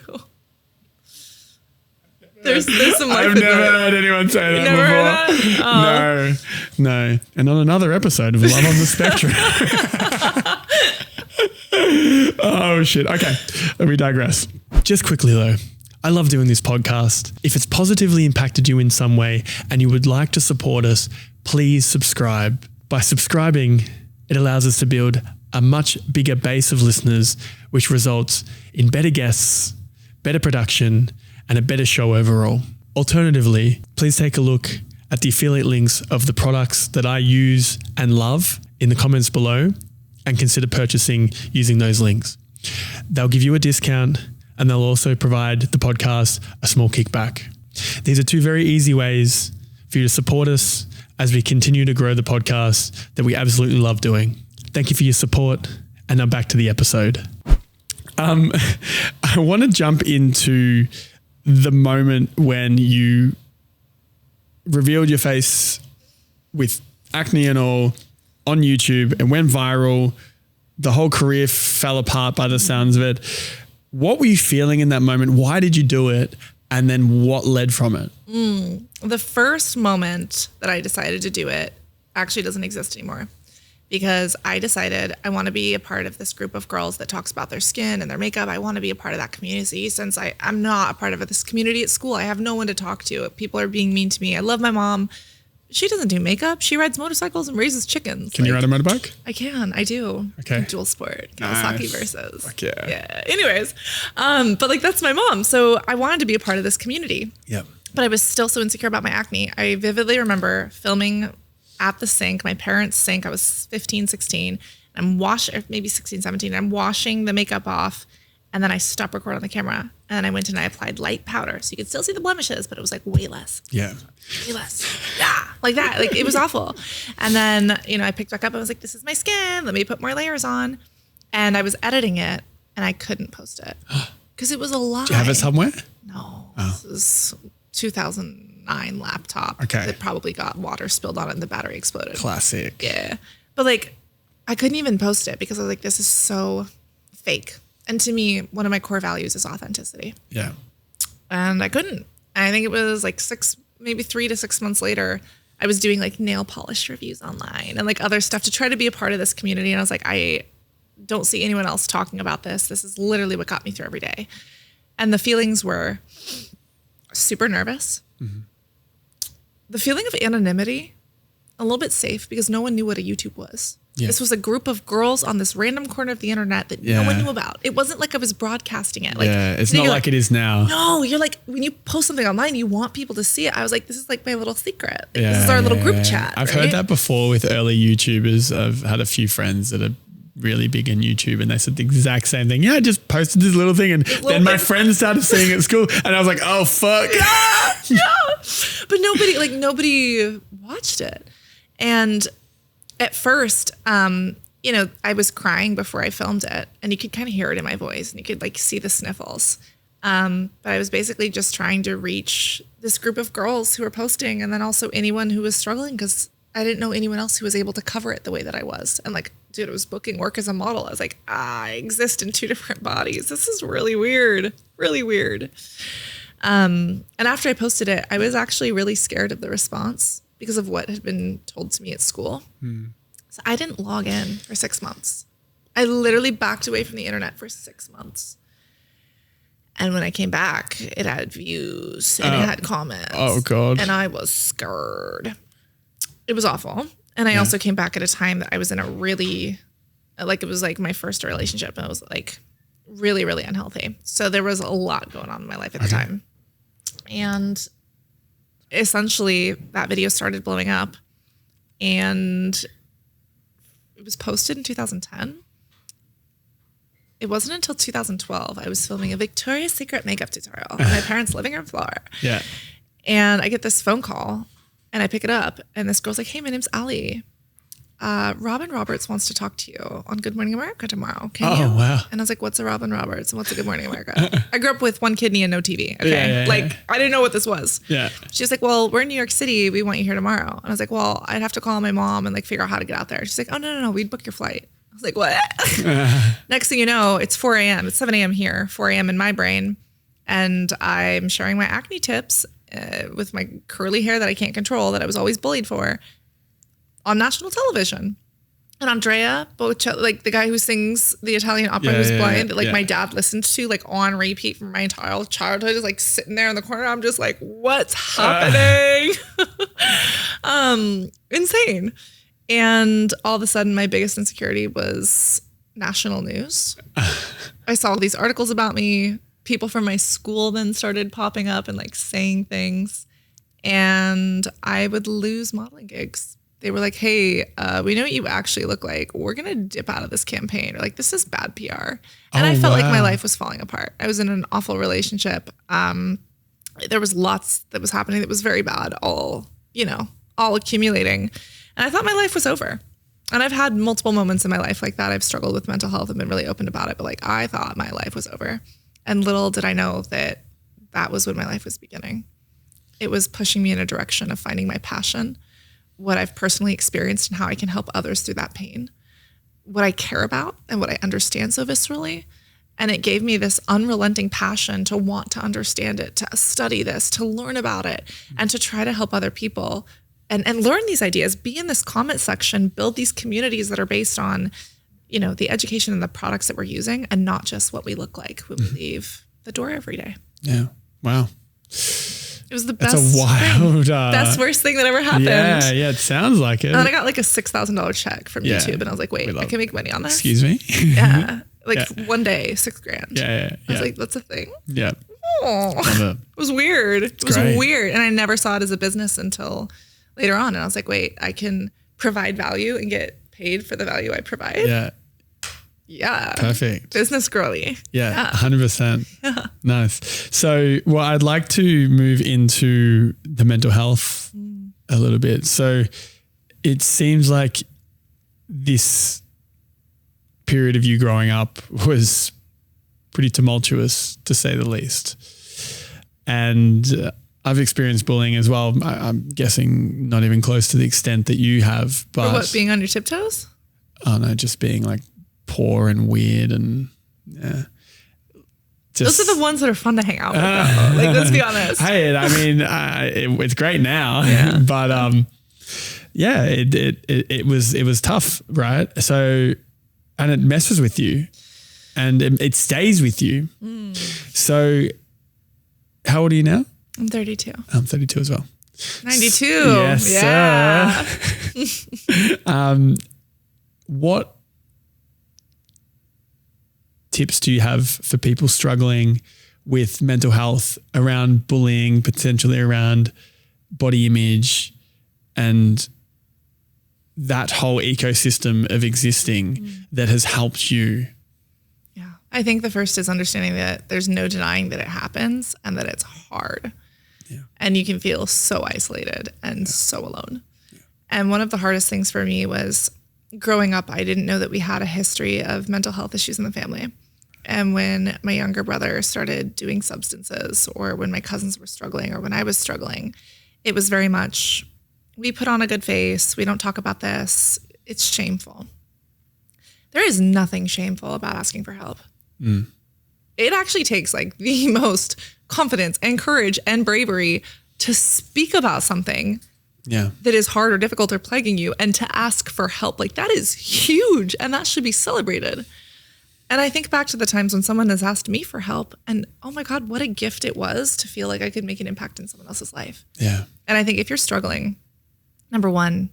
There's some life. I've never heard anyone say that never before. Heard that? No. And on another episode of Love on the Spectrum. Oh, shit. Okay. We digress. Just quickly, though. I love doing this podcast. If it's positively impacted you in some way and you would like to support us, please subscribe. By subscribing, it allows us to build a much bigger base of listeners, which results in better guests, better production, and a better show overall. Alternatively, please take a look at the affiliate links of the products that I use and love in the comments below and consider purchasing using those links. They'll give you a discount and they'll also provide the podcast a small kickback. These are two very easy ways for you to support us as we continue to grow the podcast that we absolutely love doing. Thank you for your support, and now back to the episode. I want to jump into the moment when you revealed your face with acne and all on YouTube and went viral. The whole career fell apart by the sounds of it. What were you feeling in that moment? Why did you do it? And then what led from it? The first moment that I decided to do it actually doesn't exist anymore, because I decided I want to be a part of this group of girls that talks about their skin and their makeup. I want to be a part of that community. Since I'm not a part of this community at school, I have no one to talk to. People are being mean to me. I love my mom. She doesn't do makeup. She rides motorcycles and raises chickens. Can you ride a motorbike? I can. I do. Okay. Dual sport. Kawasaki versus. Fuck yeah. Yeah. Anyways, but that's my mom. So I wanted to be a part of this community. Yep. But I was still so insecure about my acne. I vividly remember filming at the sink, my parents' sink. I was 15, 16. I'm washing, maybe 16, 17. I'm washing the makeup off. And then I stopped recording on the camera. And then I went and I applied light powder. So you could still see the blemishes, but it was like way less. Yeah. Way less. Yeah. Like that. Like it was awful. And then, I picked back up. I was like, this is my skin. Let me put more layers on. And I was editing it and I couldn't post it. because it was a lie. Do you have it somewhere? No. This is 2009 laptop. Okay. It probably got water spilled on it and the battery exploded. Classic. Yeah. But like, I couldn't even post it because I was like, this is so fake. And to me, one of my core values is authenticity. Yeah. And I couldn't. I think it was like maybe 3 to 6 months later, I was doing like nail polish reviews online and like other stuff to try to be a part of this community. And I was like, I don't see anyone else talking about this. This is literally what got me through every day. And the feelings were super nervous. Mm-hmm. The feeling of anonymity, a little bit safe because no one knew what a YouTube was. Yeah. This was a group of girls on this random corner of the internet that no one knew about. It wasn't like I was broadcasting it. Like, it's not like it is now. No, you're like, when you post something online, you want people to see it. I was like, this is like my little secret. Like, this is our little group chat. I've heard that before with early YouTubers. I've had a few friends that are really big in YouTube and they said the exact same thing. Yeah, I just posted this little thing and then my friends started seeing it at school and I was like, oh, fuck. Yeah. But nobody watched it. And at first, I was crying before I filmed it and you could kind of hear it in my voice and you could like see the sniffles. But I was basically just trying to reach this group of girls who were posting and then also anyone who was struggling because I didn't know anyone else who was able to cover it the way that I was. And like, dude, I was booking work as a model. I was like, I exist in 2 different bodies. This is really weird, really weird. And after I posted it, I was actually really scared of the response because of what had been told to me at school. So I didn't log in for 6 months. I literally backed away from the internet for 6 months. And when I came back, it had views and it had comments. Oh, God. And I was scared. It was awful. And I also came back at a time that I was in a really, like it was like my first relationship. And I was like really, really unhealthy. So there was a lot going on in my life at the time. And essentially that video started blowing up and it was posted in 2010. It wasn't until 2012 I was filming a Victoria's Secret makeup tutorial in my parents' living room floor. Yeah. And I get this phone call and I pick it up and this girl's like, hey, my name's Allie. Robin Roberts wants to talk to you on Good Morning America tomorrow. Can you? Wow. And I was like, what's a Robin Roberts and what's a Good Morning America? I grew up with one kidney and no TV. Okay. I didn't know what this was. Yeah. She's like, well, we're in New York City. We want you here tomorrow. And I was like, well, I'd have to call my mom and like figure out how to get out there. She's like, oh, no, we'd book your flight. I was like, what? Next thing you know, it's 4 a.m. It's 7 a.m. here, 4 a.m. in my brain. And I'm sharing my acne tips with my curly hair that I can't control that I was always bullied for on national television. And Andrea Bocelli, like the guy who sings the Italian opera who's blind, that like my dad listened to like on repeat from my entire childhood, is like sitting there in the corner. I'm just like, what's happening? Insane. And all of a sudden my biggest insecurity was national news. I saw all these articles about me. People from my school then started popping up and like saying things. And I would lose modeling gigs. They were like, hey, we know what you actually look like. We're going to dip out of this campaign. Or like, this is bad PR. And I felt like my life was falling apart. I was in an awful relationship. There was lots that was happening that was very bad, all accumulating. And I thought my life was over. And I've had multiple moments in my life like that. I've struggled with mental health and been really open about it. But like, I thought my life was over. And little did I know that that was when my life was beginning. It was pushing me in a direction of finding my passion, what I've personally experienced and how I can help others through that pain, what I care about and what I understand so viscerally. And it gave me this unrelenting passion to want to understand it, to study this, to learn about it, and to try to help other people and learn these ideas, be in this comment section, build these communities that are based on, the education and the products that we're using and not just what we look like when we leave the door every day. Yeah. Wow. It was the best. That's a wild, best worst thing that ever happened. Yeah, it sounds like it. And then I got like a $6,000 check from YouTube, and I was like, "Wait, I can make money on this." Excuse me. Yeah, one day, $6,000. Yeah. I was like, "That's a thing." Yeah. Oh, it was weird. It was weird, and I never saw it as a business until later on. And I was like, "Wait, I can provide value and get paid for the value I provide." Yeah. Yeah. Perfect. Business girly. Yeah. 100%. Yeah. Nice. So, I'd like to move into the mental health a little bit. So it seems like this period of you growing up was pretty tumultuous to say the least. And I've experienced bullying as well. I'm guessing not even close to the extent that you have. But For what, being on your tiptoes? Oh no, just being like poor and weird and yeah. Those are the ones that are fun to hang out with. Though. Like, let's be honest. Hey, I mean, it's great now, but it was tough, right? So, and it messes with you, and it stays with you. So, how old are you now? I'm 32. I'm 32 as well. 92. Yes, yeah. sir. What tips do you have for people struggling with mental health around bullying, potentially around body image and that whole ecosystem of existing that has helped you? Yeah. I think the first is understanding that there's no denying that it happens and that it's hard. Yeah. And you can feel so isolated and so alone. Yeah. And one of the hardest things for me was growing up, I didn't know that we had a history of mental health issues in the family. And when my younger brother started doing substances, or when my cousins were struggling, or when I was struggling, it was very much, we put on a good face. We don't talk about this. It's shameful. There is nothing shameful about asking for help. It actually takes like the most confidence and courage and bravery to speak about something that is hard or difficult or plaguing you, and to ask for help. Like, that is huge, and that should be celebrated. And I think back to the times when someone has asked me for help, and oh my God, what a gift it was to feel like I could make an impact in someone else's life. Yeah. And I think if you're struggling, number one,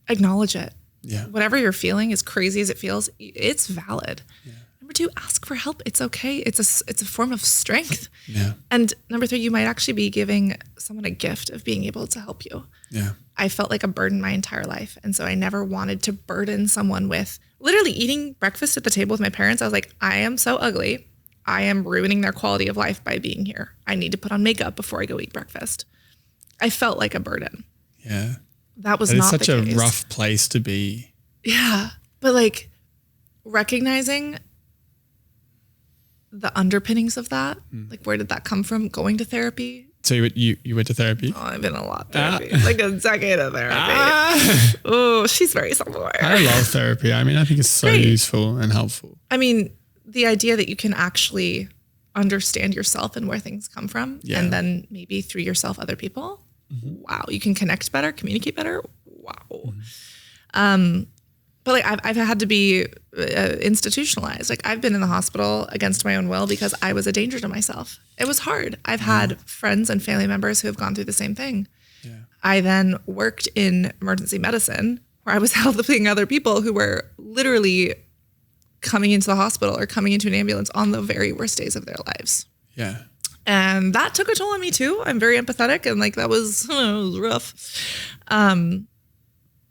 acknowledge it. Yeah. Whatever you're feeling, as crazy as it feels, it's valid. Yeah. Number two, ask for help. It's okay. It's a form of strength. Yeah. And number three, you might actually be giving someone a gift of being able to help you. Yeah. I felt like a burden my entire life. And so I never wanted to burden someone with literally eating breakfast at the table with my parents. I was like, I am so ugly. I am ruining their quality of life by being here. I need to put on makeup before I go eat breakfast. I felt like a burden. Yeah. That was not the case. It's such a rough place to be. Yeah. But like recognizing the underpinnings of that, like where did that come from? Going to therapy. So you went to therapy? Oh, I've been a lot of therapy. Like a decade of therapy. Oh, she's very self-aware. I love therapy. I mean, I think it's so useful and helpful. I mean, the idea that you can actually understand yourself and where things come from, and then maybe through yourself, other people. Wow. You can connect better, communicate better. Wow. But like I've had to be institutionalized. Like I've been in the hospital against my own will because I was a danger to myself. It was hard. I've had friends and family members who have gone through the same thing. Yeah. I then worked in emergency medicine where I was helping other people who were literally coming into the hospital or coming into an ambulance on the very worst days of their lives. Yeah. And that took a toll on me too. I'm very empathetic, and like that was, it was rough.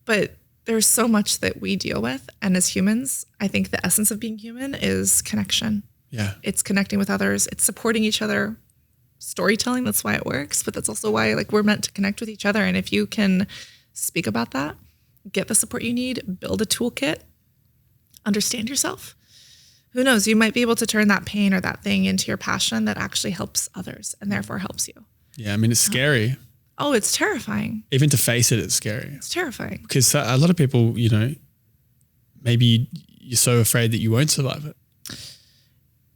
But there's so much that we deal with. And as humans, I think the essence of being human is connection. Yeah. It's connecting with others. It's supporting each other. Storytelling, that's why it works. But that's also why like we're meant to connect with each other. And if you can speak about that, get the support you need, build a toolkit, understand yourself, who knows, you might be able to turn that pain or that thing into your passion that actually helps others and therefore helps you. Yeah. I mean, it's scary. Oh, it's terrifying. Even to face it, it's scary. It's terrifying. Because a lot of people, you know, maybe you're so afraid that you won't survive it.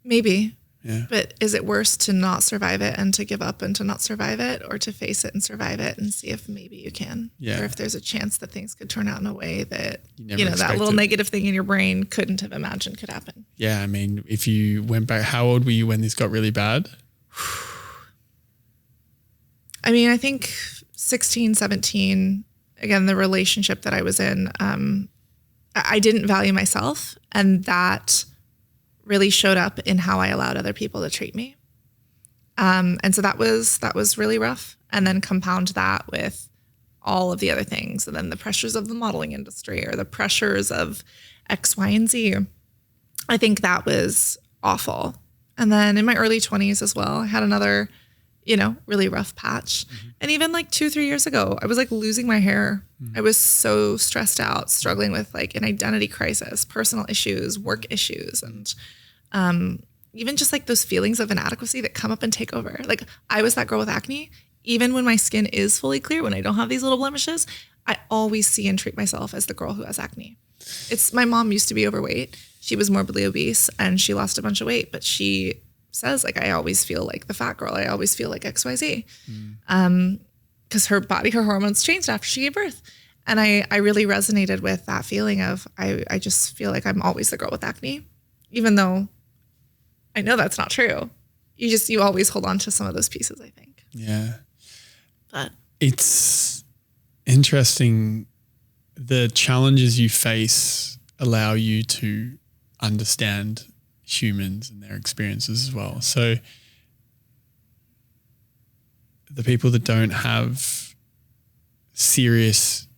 Maybe. Yeah. But is it worse to not survive it and to give up and to not survive it, or to face it and survive it and see if maybe you can? Yeah. Or if there's a chance that things could turn out in a way that, you know, that little negative thing in your brain couldn't have imagined could happen. Yeah. I mean, if you went back, how old were you when this got really bad? I mean, I think 16, 17, again, the relationship that I was in, I didn't value myself, and that really showed up in how I allowed other people to treat me. And so that was really rough. And then compound that with all of the other things, and then the pressures of the modeling industry or the pressures of X, Y, and Z. I think that was awful. And then in my early 20s as well, I had another, you know, really rough patch. And even like 2-3 years ago, I was like losing my hair. I was so stressed out, struggling with like an identity crisis, personal issues, work issues. And even just like those feelings of inadequacy that come up and take over. Like I was that girl with acne. Even when my skin is fully clear, when I don't have these little blemishes, I always see and treat myself as the girl who has acne. It's my mom used to be overweight. She was morbidly obese and she lost a bunch of weight, but she says like, I always feel like the fat girl. I always feel like XYZ. Because her body, her hormones changed after she gave birth. And I really resonated with that feeling of, I just feel like I'm always the girl with acne, even though I know that's not true. You always hold on to some of those pieces, I think. Yeah. But it's interesting. The challenges you face allow you to understand humans and their experiences as well. So the people that don't have serious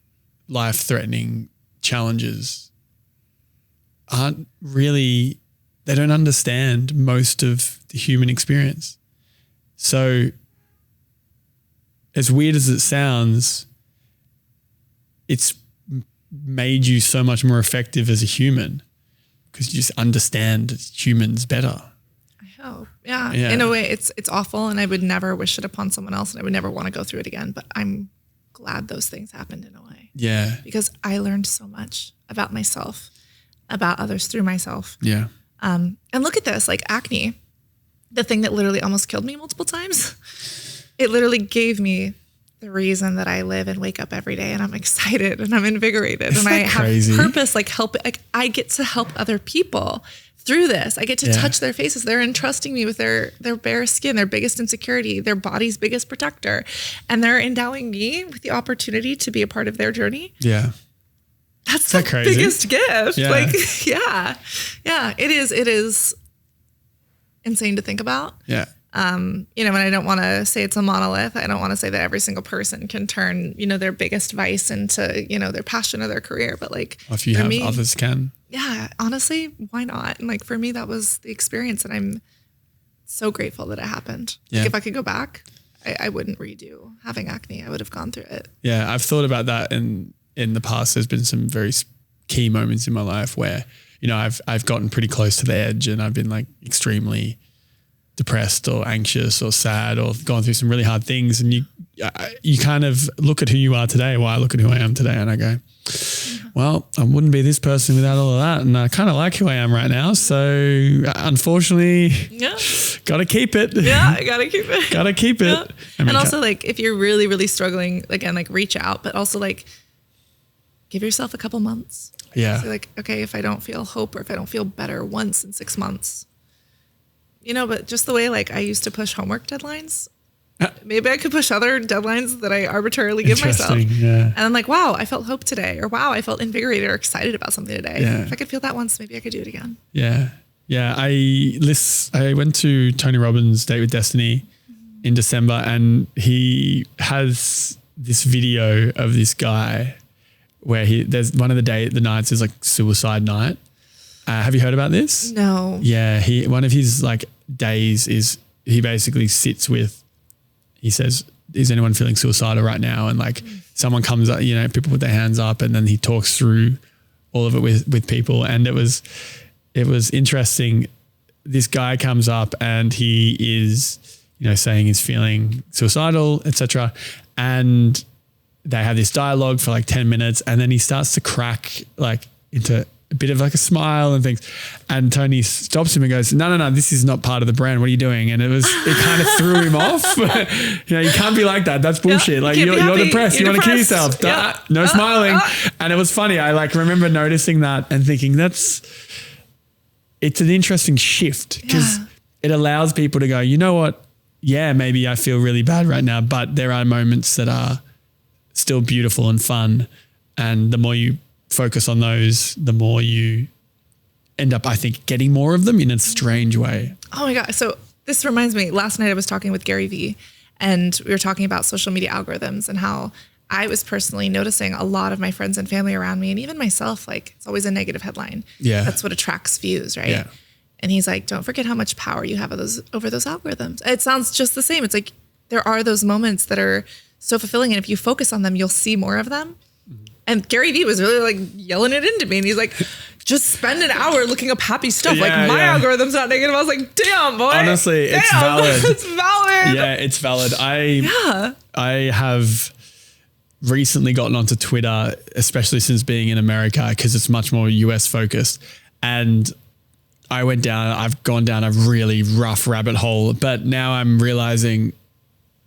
life-threatening challenges aren't really, they don't understand most of the human experience. So as weird as it sounds, it's made you so much more effective as a human because you just understand humans better. I hope. Yeah. In a way, it's awful and I would never wish it upon someone else and I would never want to go through it again. But I'm glad those things happened in a way. Yeah. Because I learned so much about myself, about others through myself. Yeah. And look at this, like acne, the thing that literally almost killed me multiple times. It literally gave me the reason that I live and wake up every day and I'm excited and I'm invigorated and I have purpose, like I get to help other people through this. I get to touch their faces. They're entrusting me with their bare skin, their biggest insecurity, their body's biggest protector. And they're endowing me with the opportunity to be a part of their journey. Yeah. That's the biggest gift. Yeah. Like, yeah, it is insane to think about. Yeah. And I don't want to say it's a monolith. I don't want to say that every single person can turn, their biggest vice into, their passion or their career. But like, if you have others can. Yeah, honestly, why not? And like, for me, that was the experience and I'm so grateful that it happened. Yeah. Like if I could go back, I wouldn't redo having acne. I would have gone through it. Yeah. I've thought about that. And in the past, there's been some very key moments in my life where, I've gotten pretty close to the edge and I've been like extremely depressed or anxious or sad or gone through some really hard things. And you kind of look at who you are today. Well, I look at who I am today and I go, well, I wouldn't be this person without all of that. And I kind of like who I am right now. So unfortunately, got to keep it. Yeah, I got to keep it. Got to keep it. Yeah. And also like, if you're really, really struggling, again, like reach out, but also like give yourself a couple months. Yeah. So like, okay, if I don't feel hope or if I don't feel better once in 6 months, but just the way like I used to push homework deadlines, maybe I could push other deadlines that I arbitrarily give myself. Yeah. And I'm like, wow, I felt hope today, or wow, I felt invigorated or excited about something today. Yeah. If I could feel that once, maybe I could do it again. Yeah. Yeah. I went to Tony Robbins' Date with Destiny in December and he has this video of this guy where there's one of the nights is like suicide night. Have you heard about this? No. Yeah. One of his like days is he basically sits with, he says, is anyone feeling suicidal right now? And like someone comes up, people put their hands up and then he talks through all of it with people. And it was interesting. This guy comes up and he is, saying he's feeling suicidal, etc. And they have this dialogue for like 10 minutes and then he starts to crack like into a bit of like a smile and things. And Tony stops him and goes, no, this is not part of the brand. What are you doing? And it kind of threw him off. You can't be like that. That's bullshit. Like you're depressed. You want to kill yourself. Yeah. No smiling. And it was funny. I like remember noticing that and thinking it's an interesting shift because it allows people to go, you know what? Yeah, maybe I feel really bad right now, but there are moments that are still beautiful and fun. And the more you focus on those, the more you end up, I think, getting more of them in a strange way. Oh my God. So this reminds me, last night I was talking with Gary Vee and we were talking about social media algorithms and how I was personally noticing a lot of my friends and family around me and even myself, like it's always a negative headline. Yeah. That's what attracts views, right? Yeah. And he's like, don't forget how much power you have over those algorithms. It sounds just the same. It's like there are those moments that are so fulfilling. And if you focus on them, you'll see more of them. And Gary Vee was really like yelling it into me. And he's like, just spend an hour looking up happy stuff. Like my algorithm's not negative. I was like, damn, boy. Honestly, it's valid. It's valid. Yeah, it's valid. I have recently gotten onto Twitter, especially since being in America, because it's much more US focused. And I've gone down a really rough rabbit hole, but now I'm realizing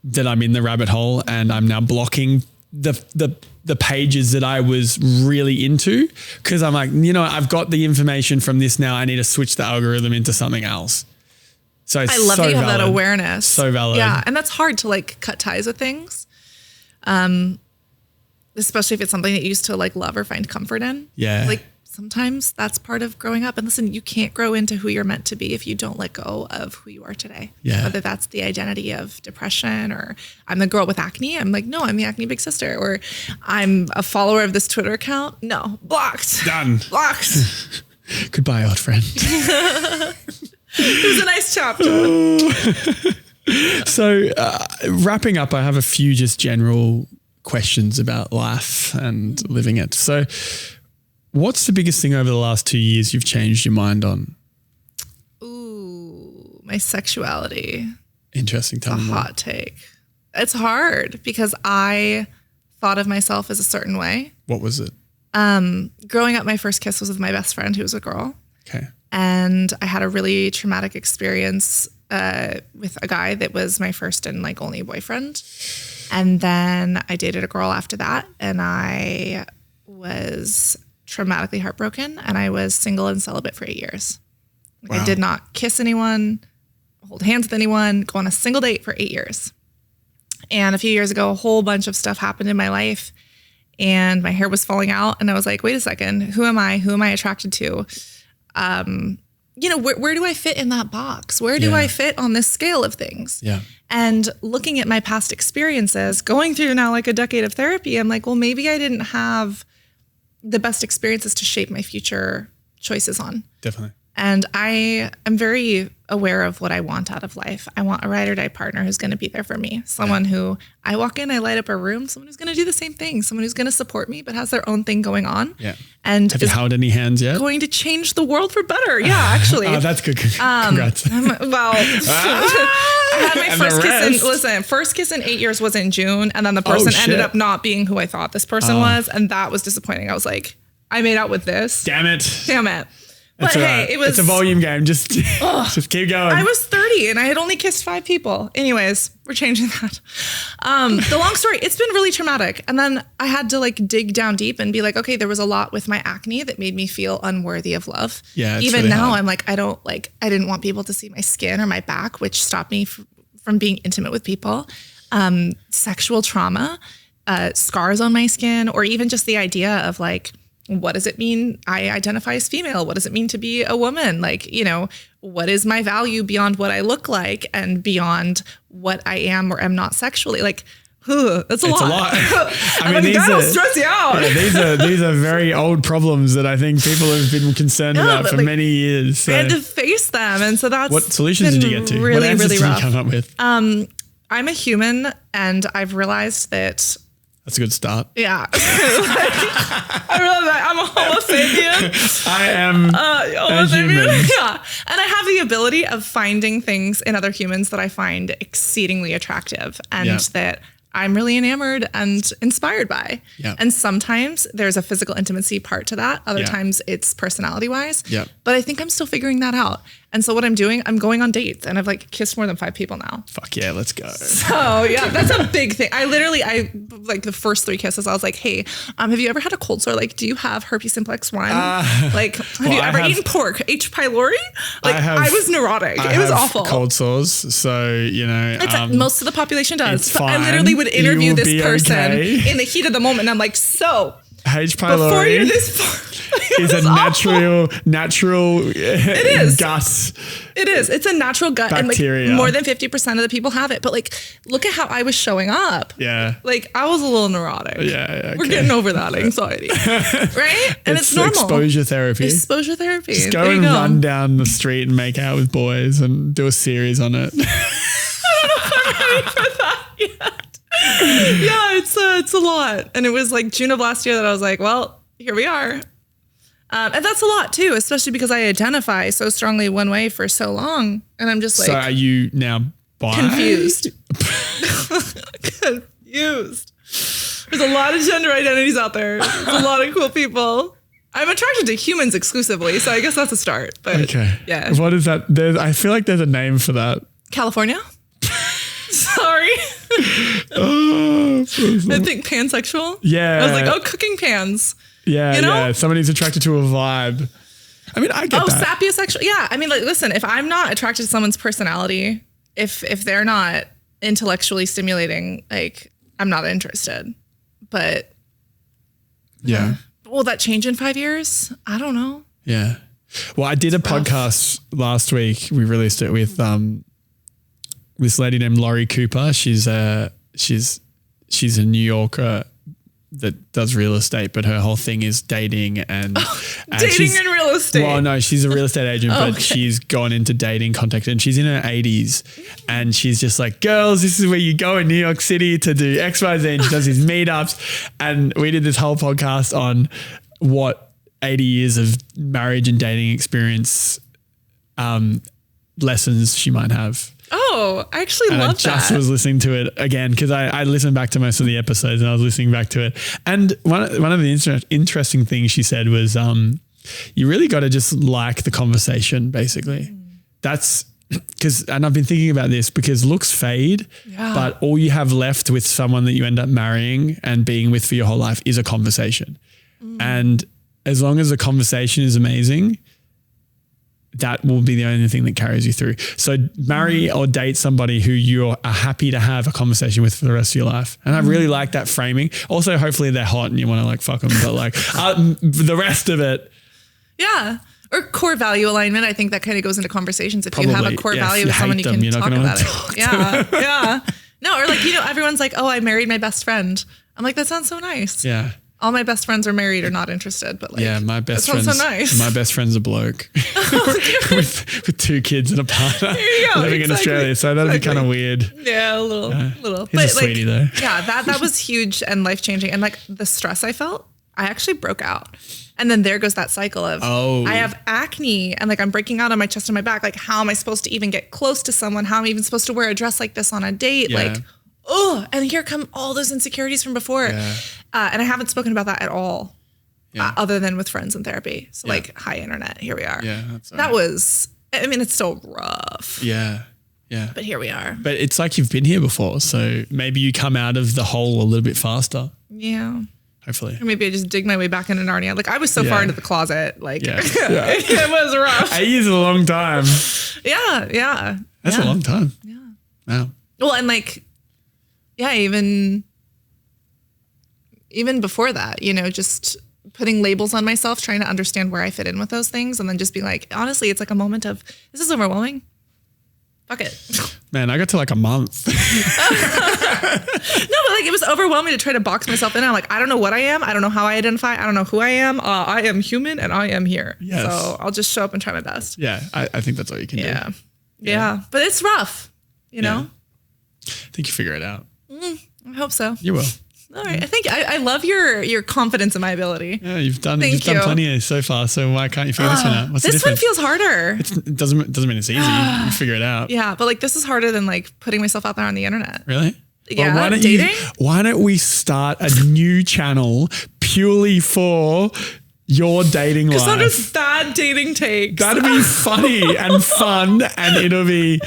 that I'm in the rabbit hole and I'm now blocking the pages that I was really into, because I'm like, I've got the information from this now. I need to switch the algorithm into something else. So it's I love that you have that awareness. So valid. Yeah. And that's hard to like cut ties with things. Especially if it's something that you used to like love or find comfort in. Yeah. Like sometimes that's part of growing up. And listen, you can't grow into who you're meant to be if you don't let go of who you are today. Yeah. Whether that's the identity of depression, or I'm the girl with acne. I'm like, no, I'm the acne big sister. Or I'm a follower of this Twitter account. No, blocked. Done. Blocked. Goodbye, old friend. It was a nice chapter. So wrapping up, I have a few just general questions about life and living it. So what's the biggest thing over the last 2 years you've changed your mind on? Ooh, my sexuality. Interesting. It's a hot take. It's hard because I thought of myself as a certain way. What was it? Growing up, my first kiss was with my best friend who was a girl. Okay. And I had a really traumatic experience with a guy that was my first and like only boyfriend. And then I dated a girl after that, and I was traumatically heartbroken, and I was single and celibate for 8 years. Like, wow. I did not kiss anyone, hold hands with anyone, go on a single date for 8 years. And a few years ago, a whole bunch of stuff happened in my life, and my hair was falling out. And I was like, wait a second, who am I? Who am I attracted to? Where do I fit in that box? Where do I fit on this scale of things? Yeah. And looking at my past experiences, going through now like a decade of therapy, I'm like, well, maybe I didn't have the best experiences to shape my future choices on. Definitely. And I am very aware of what I want out of life. I want a ride or die partner who's going to be there for me. Someone who I walk in, I light up a room, someone who's going to do the same thing, someone who's going to support me, but has their own thing going on. Yeah. And have you held any hands yet? Going to change the world for better. Yeah, actually. Oh, that's good. Congrats. I had my first kiss in 8 years was in June. And then the person ended up not being who I thought this person was. And that was disappointing. I was like, I made out with this. Damn it. But hey, it's a volume game. Just keep going. I was 30 and I had only kissed 5 people. Anyways, we're changing that. The long story, it's been really traumatic. And then I had to like dig down deep and be like, okay, there was a lot with my acne that made me feel unworthy of love. Yeah. Even really now, hard. I'm like, I didn't want people to see my skin or my back, which stopped me from being intimate with people. Sexual trauma, scars on my skin, or even just the idea of like, what does it mean I identify as female? What does it mean to be a woman? Like, what is my value beyond what I look like and beyond what I am or am not sexually? Like, that's a lot. I mean, that'll stress you out. Yeah, these are very old problems that I think people have been concerned about for many years. So. I had to face them. And so that's what solutions did you get to? Really, what answers really did rough. you come up with? I'm a human, and I've realized that. That's a good start. Yeah. I realize that I'm a Homo sapien. I am a human. Yeah. And I have the ability of finding things in other humans that I find exceedingly attractive and that I'm really enamored and inspired by. Yeah. And sometimes there's a physical intimacy part to that. Other times it's personality wise. Yeah. But I think I'm still figuring that out. And so what I'm doing, I'm going on dates, and I've like kissed more than 5 people now. Fuck yeah, let's go. So yeah, that's a big thing. I like the first 3 kisses, I was like, hey, have you ever had a cold sore? Like, do you have herpes simplex 1? Like, have you ever eaten pork? H. pylori? Like, I was neurotic. It was awful. Cold sores, so most of the population does. So I literally would interview this person in the heat of the moment. And I'm like, so H. pylori before you're this far, is a natural it is. gut. It is. It's a natural gut bacteria. And like more than 50% of the people have it. But like, look at how I was showing up. Yeah. Like I was a little neurotic. Yeah. Okay. We're getting over that anxiety. Right? And it's normal. Exposure therapy. Just go and run down the street and make out with boys and do a series on it. I don't know if I'm ready for that yet. Yeah, it's a lot. And it was like June of last year that I was like, well, here we are. And that's a lot too, especially because I identify so strongly one way for so long. And I'm just like, so are you now confused? Confused. There's a lot of gender identities out there. There's a lot of cool people. I'm attracted to humans exclusively, so I guess that's a start. But okay. Yeah. What is that? I feel like there's a name for that. California? Sorry. Oh, I think pansexual. Yeah. I was like, oh, cooking pans. Yeah, you know? yeah. Somebody's attracted to a vibe. I mean, I get that. Sapiosexual. Yeah. I mean, like, listen, if I'm not attracted to someone's personality, if they're not intellectually stimulating, like, I'm not interested. But yeah. Will that change in 5 years? I don't know. Yeah. Well, I did a podcast last week. We released it with this lady named Laurie Cooper. She's a New Yorker that does real estate, but her whole thing is dating and dating and real estate. Well, no, she's a real estate agent, but okay. she's gone into dating context, and she's in her 80s, and she's just like, girls, this is where you go in New York City to do X, Y, Z. And she does these meetups, and we did this whole podcast on what 80 years of marriage and dating experience lessons she might have. Oh, I actually love that. I just was listening to it again because I listened back to most of the episodes, and I was listening back to it. And one of the interesting things she said was, you really got to just like the conversation, basically. That's because, and I've been thinking about this because looks fade, but all you have left with someone that you end up marrying and being with for your whole life is a conversation. And as long as the conversation is amazing, that will be the only thing that carries you through. So marry or date somebody who you are happy to have a conversation with for the rest of your life. And I really like that framing. Also, hopefully they're hot and you want to like fuck them, but like the rest of it. Yeah. Or core value alignment. I think that kind of goes into conversations. If you have a core value with someone, you can talk about it. Yeah. No, or like, everyone's like, oh, I married my best friend. I'm like, that sounds so nice. Yeah. All my best friends are married or not interested, but like, yeah, my best friend's so nice. My best friend's a bloke with 2 kids and a partner living in Australia. So that'd be kind of weird. Yeah, a little. He's a sweetie though. Yeah, that was huge and life changing. And like the stress I felt, I actually broke out. And then there goes that cycle of, I have acne and like I'm breaking out on my chest and my back. Like, how am I supposed to even get close to someone? How am I even supposed to wear a dress like this on a date? Yeah. Like, and here come all those insecurities from before. Yeah. And I haven't spoken about that at all, other than with friends and therapy. So like, hi internet, here we are. Yeah, that was, I mean, it's still rough. Yeah. Yeah. But here we are. But it's like you've been here before. So maybe you come out of the hole a little bit faster. Yeah. Hopefully. Or maybe I just dig my way back into Narnia. Like I was so far into the closet. Like it was rough. 8 years is a long time. Yeah. That's a long time. Yeah. Wow. Well, and like, even before that, just putting labels on myself, trying to understand where I fit in with those things. And then just be like, honestly, it's like a moment of, this is overwhelming. Fuck it. Man, I got to like a month. No, but like it was overwhelming to try to box myself in. I'm like, I don't know what I am. I don't know how I identify. I don't know who I am. I am human and I am here. Yes. So I'll just show up and try my best. Yeah, I think that's all you can do. Yeah. But it's rough, you know? I think you figure it out. I hope so. You will. All right. I think I love your confidence in my ability. Yeah, you've done plenty so far. So why can't you figure this one out? What's the difference? One feels harder. It doesn't mean it's easy. You figure it out. Yeah, but like this is harder than like putting myself out there on the internet. Really? Yeah. Well, why don't we start a new channel purely for your dating life? Cassandra's bad dating takes. That'd be funny and fun, and it'll be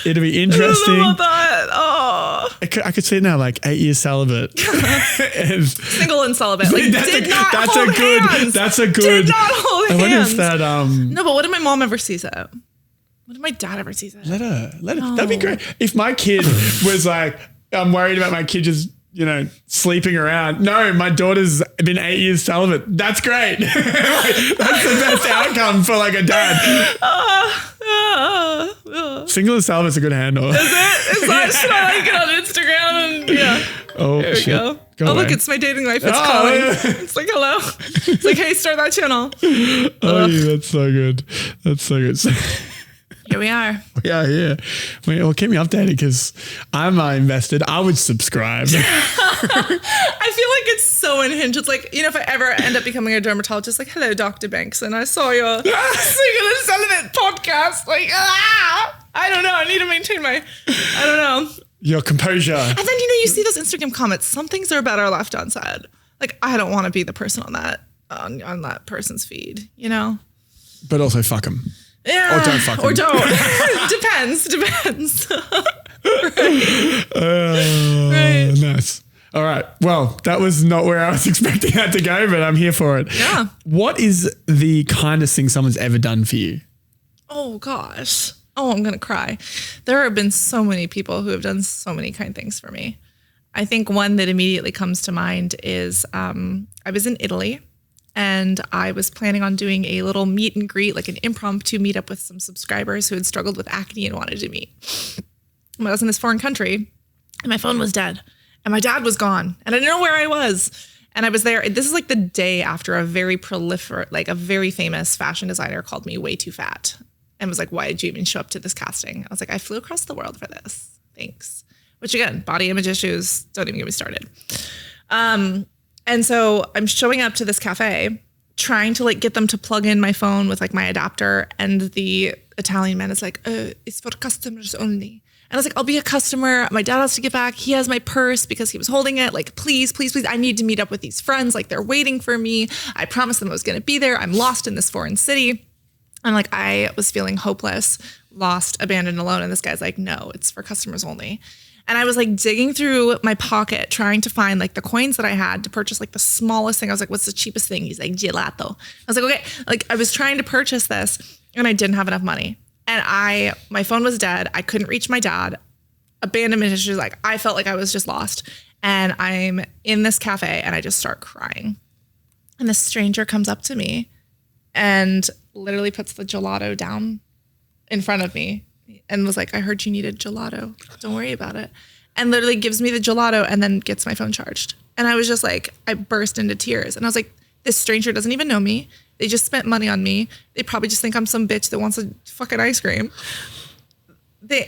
interesting. I love that. Oh, I could see it now, like 8 years celibate, single and celibate. Like that's did a good. Did not hold hands. I wonder if that. No, but what if my mom ever sees it? What if my dad ever sees it? Let her. That'd be great. If my kid was like, I'm worried about my kid just, sleeping around. No, my daughter's been 8 years celibate. That's great. That's the best outcome for like a dad. Single and celibate's a good handle. Is it? Is that, should I like it on Instagram? And Oh, there we go. Look, it's my dating life. It's calling. It's like, hello. It's like, hey, start that channel. Oh, that's so good. That's so good. Here we are. Yeah, yeah. Well, keep me updated because I'm invested. I would subscribe. I feel like it's so unhinged. It's like, if I ever end up becoming a dermatologist, like, hello, Dr. Bankson, I saw your Single and Celibate podcast. Like, I don't know. I need to maintain I don't know. Your composure. And then, you see those Instagram comments. Some things are better left unsaid. Like, I don't want to be the person on that person's feed, But also fuck them. Yeah. Or don't fuck them. Or don't. Depends. Right. Nice. All right. Well, that was not where I was expecting that to go, but I'm here for it. Yeah. What is the kindest thing someone's ever done for you? Oh, gosh. Oh, I'm going to cry. There have been so many people who have done so many kind things for me. I think one that immediately comes to mind is I was in Italy and I was planning on doing a little meet and greet, like an impromptu meetup with some subscribers who had struggled with acne and wanted to meet. I was in this foreign country and my phone was dead and my dad was gone and I didn't know where I was. And I was there. This is like the day after a very famous fashion designer called me way too fat and was like, why did you even show up to this casting? I was like, I flew across the world for this. Thanks. Which again, body image issues, don't even get me started. And so I'm showing up to this cafe, trying to get them to plug in my phone with my adapter. And the Italian man is like, it's for customers only. And I was like, I'll be a customer. My dad has to get back. He has my purse because he was holding it. Please, please, please. I need to meet up with these friends. They're waiting for me. I promised them I was going to be there. I'm lost in this foreign city. And I was feeling hopeless, lost, abandoned, alone. And this guy's like, no, it's for customers only. And I was digging through my pocket, trying to find the coins that I had to purchase the smallest thing. I was like, what's the cheapest thing? He's like, gelato. I was like, okay. I was trying to purchase this and I didn't have enough money. And my phone was dead. I couldn't reach my dad. Abandonment issues. I felt like I was just lost. And I'm in this cafe and I just start crying. And this stranger comes up to me and literally puts the gelato down in front of me. And was like, I heard you needed gelato. Don't worry about it. And literally gives me the gelato and then gets my phone charged. And I was just I burst into tears. And I was like, this stranger doesn't even know me. They just spent money on me. They probably just think I'm some bitch that wants a fucking ice cream. They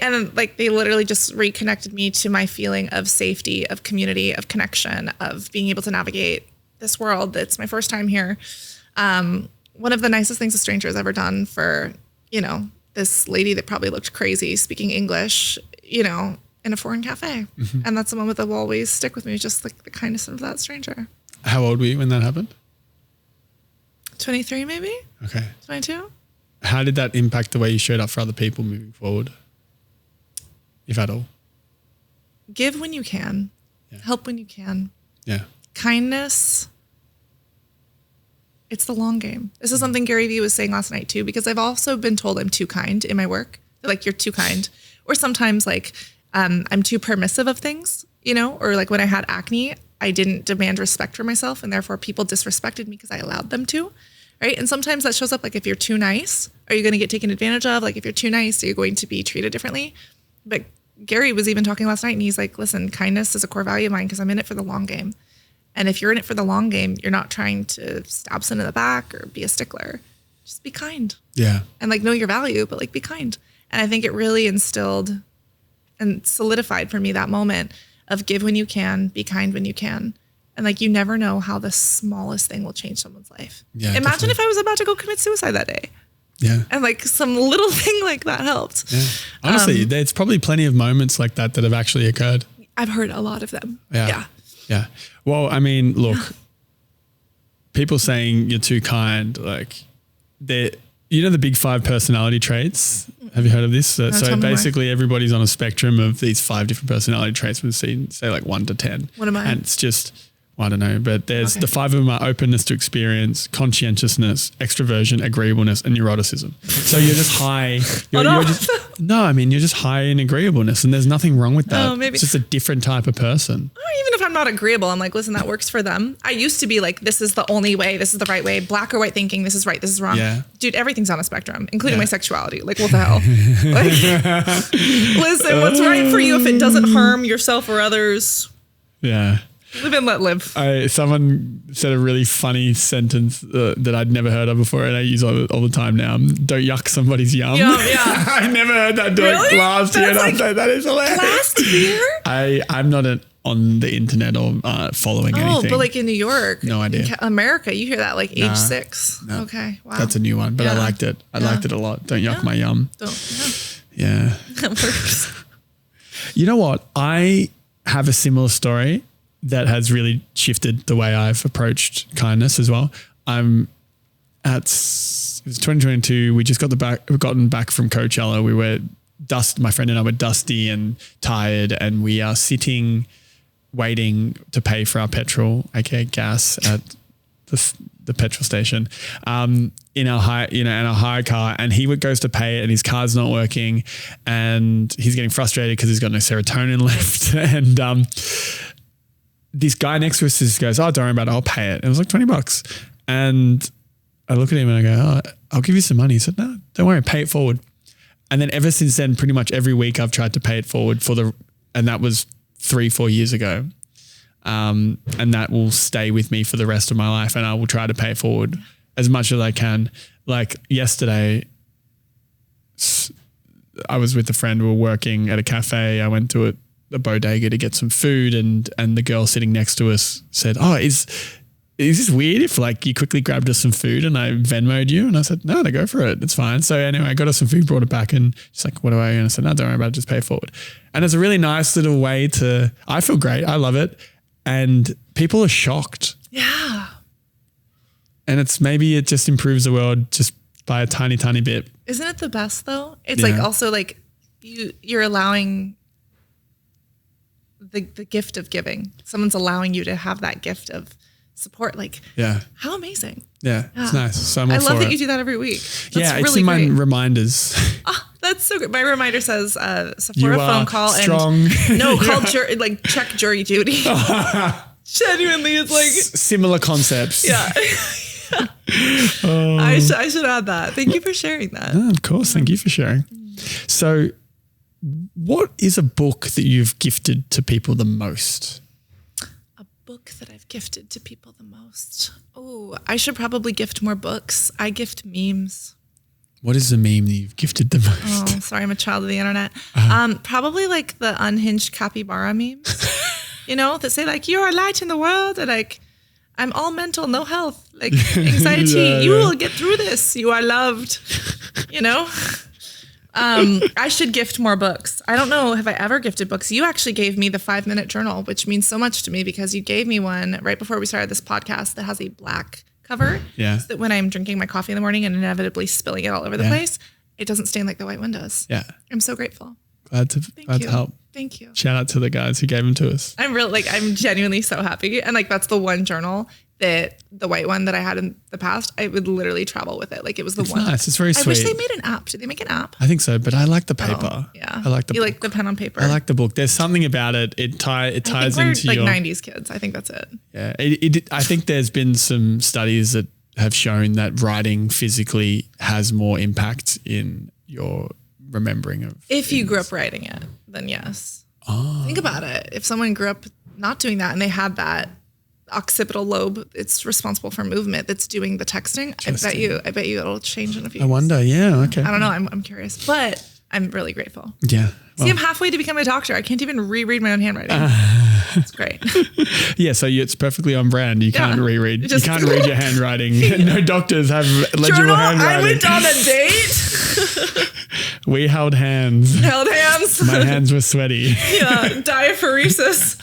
literally just reconnected me to my feeling of safety, of community, of connection, of being able to navigate this world. It's my first time here. One of the nicest things a stranger has ever done for, this lady that probably looked crazy speaking English, in a foreign cafe. Mm-hmm. And that's a moment that will always stick with me, just the kindness of that stranger. How old were you when that happened? 23 maybe? Okay. 22? How did that impact the way you showed up for other people moving forward? If at all? Give when you can. Yeah. Help when you can. Yeah. Kindness. It's the long game. This is something Gary Vee was saying last night too, because I've also been told I'm too kind in my work. They're you're too kind. Or sometimes I'm too permissive of things, or when I had acne, I didn't demand respect for myself and therefore people disrespected me because I allowed them to, right? And sometimes that shows up if you're too nice, are you going to get taken advantage of? If you're too nice, are you going to be treated differently? But Gary was even talking last night and he's like, listen, kindness is a core value of mine because I'm in it for the long game. And if you're in it for the long game, you're not trying to stab someone in the back or be a stickler. Just be kind. Yeah. And know your value, but be kind. And I think it really instilled and solidified for me that moment of give when you can, be kind when you can. And you never know how the smallest thing will change someone's life. Yeah. Imagine if I was about to go commit suicide that day. Yeah. And some little thing like that helped. Yeah. Honestly, there's probably plenty of moments like that have actually occurred. I've heard a lot of them. Yeah. Yeah. Yeah. Well, I mean, look, people saying you're too kind, the big 5 personality traits. Have you heard of this? So basically everybody's on a spectrum of these 5 different personality traits. We've seen, say 1 to 10. What am I? And it's just, I don't know, but there's the 5 of them are openness to experience, conscientiousness, extroversion, agreeableness, and neuroticism. So you're just high. You're just high in agreeableness and there's nothing wrong with that. Maybe. It's just a different type of person. Even if I'm not agreeable, I'm listen, that works for them. I used to be this is the only way, this is the right way, black or white thinking, this is right, this is wrong. Yeah. Dude, everything's on a spectrum, including my sexuality. What the hell? Listen, what's right for you if it doesn't harm yourself or others? Yeah. Live and let live. Someone said a really funny sentence that I'd never heard of before, and I use all the time now. Don't yuck somebody's yum. Yeah. I never heard that Really? last year. That's And that is hilarious. Last year? I'm not on the internet or following anything. Oh, but like in New York. No idea. In America, you hear that like age 6. No. Okay. Wow. That's a new one, but I liked it. I liked it a lot. Don't yuck my yum. Yeah. That works. You know what? I have a similar story that has really shifted the way I've approached kindness as well. It was 2022. We just gotten back from Coachella. We were my friend and I were dusty and tired, and we are sitting, waiting to pay for our petrol, aka gas, at the petrol station, in our hire car, and he goes to pay it and his car's not working, and he's getting frustrated because he's got no serotonin left, and this guy next to us just goes, "Oh, don't worry about it, I'll pay it." And it was like $20, and I look at him and I go, "Oh, I'll give you some money." He said, "No, don't worry, pay it forward." And then ever since then, pretty much every week I've tried to pay it forward and that was 3-4 years ago. And that will stay with me for the rest of my life, and I will try to pay it forward as much as I can. Like yesterday, I was with a friend. We were working at a cafe. I went to a bodega to get some food, and the girl sitting next to us said, "Oh, is this weird if like you quickly grabbed us some food and I Venmo'd you?" And I said, "No, go for it. It's fine." So anyway, I got us some food, brought it back, and she's like, "What do I?" And I said, "No, don't worry about it. Just pay it forward." And it's a really nice little way I feel great. I love it. And people are shocked. Yeah. And maybe it just improves the world just by a tiny, tiny bit. Isn't it the best though? It's like also like you're allowing the gift of giving. Someone's allowing you to have that gift of support. Like, how amazing. Yeah. It's nice. So I love that you do that every week. That's it's in my reminders. Oh, that's so good. My reminder says Sephora phone call strong. And call check jury duty. Genuinely, it's like similar concepts. Yeah. I should add that. Thank you for sharing that. Oh, of course. Thank you for sharing. So what is a book that you've gifted to people the most? A book that I've gifted to people the most. Oh, I should probably gift more books. I gift memes. What is the meme that you've gifted the most? Oh, sorry, I'm a child of the internet. Probably like the unhinged capybara memes, that say like, "You're a light in the world," and like, "I'm all mental, no health, like anxiety. You will get through this. You are loved." I should gift more books. I don't know. Have I ever gifted books? You actually gave me the 5-minute journal, which means so much to me because you gave me one right before we started this podcast that has a black cover. Yeah. So that when I'm drinking my coffee in the morning and inevitably spilling it all over the place, it doesn't stain like the white one does. Yeah. I'm so grateful. Glad to help. Thank you. Shout out to the guys who gave them to us. I'm genuinely so happy. And like, that's the one journal that the white one that I had in the past, I would literally travel with it. Like it was the one. Nice. It's very sweet. I wish they made an app. Did they make an app? I think so, but I like the paper. Oh, yeah. I like the book. book. Like the pen on paper. I like the book. There's something about it. It ties into like your 90s kids. I think that's it. Yeah. I think there's been some studies that have shown that writing physically has more impact in your remembering of If you grew up writing it, then yes. Oh. Think about it. If someone grew up not doing that and they had that occipital lobe, it's responsible for movement, that's doing the texting. I bet you it'll change in a few years. I wonder. Yeah. Okay. I don't know. I'm curious, but I'm really grateful. Yeah. See, I'm halfway to become a doctor. I can't even reread my own handwriting. It's great. Yeah, so it's perfectly on brand. You can't reread. You can't read your handwriting. No doctors have legible Journal, handwriting. I went on a date. We held hands. Held hands. My hands were sweaty. Yeah, diaphoresis.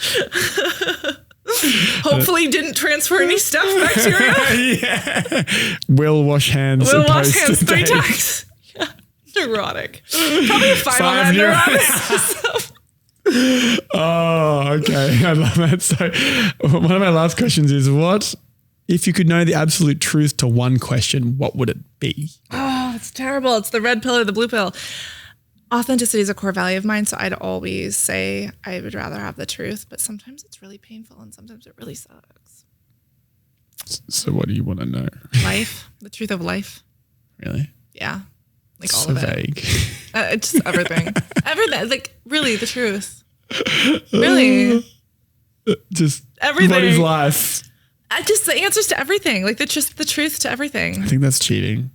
Hopefully didn't transfer any staph bacteria. Yeah. Will wash hands. Will wash hands 3 times. Yeah. Neurotic. Probably a 5 on that neurotic. Oh, okay. I love that. So one of my last questions is, what if you could know the absolute truth to one question, what would it be? Oh, it's terrible. It's the red pill or the blue pill. Authenticity is a core value of mine, so I'd always say I would rather have the truth, but sometimes it's really painful and sometimes it really sucks. So what do you want to know? Life, the truth of life. Really? Yeah. Like all so of it. Vague. It's just everything. Everything. Like really the truth. Really. Just everything. What is life? Just the answers to everything. Like just the truth to everything. I think that's cheating.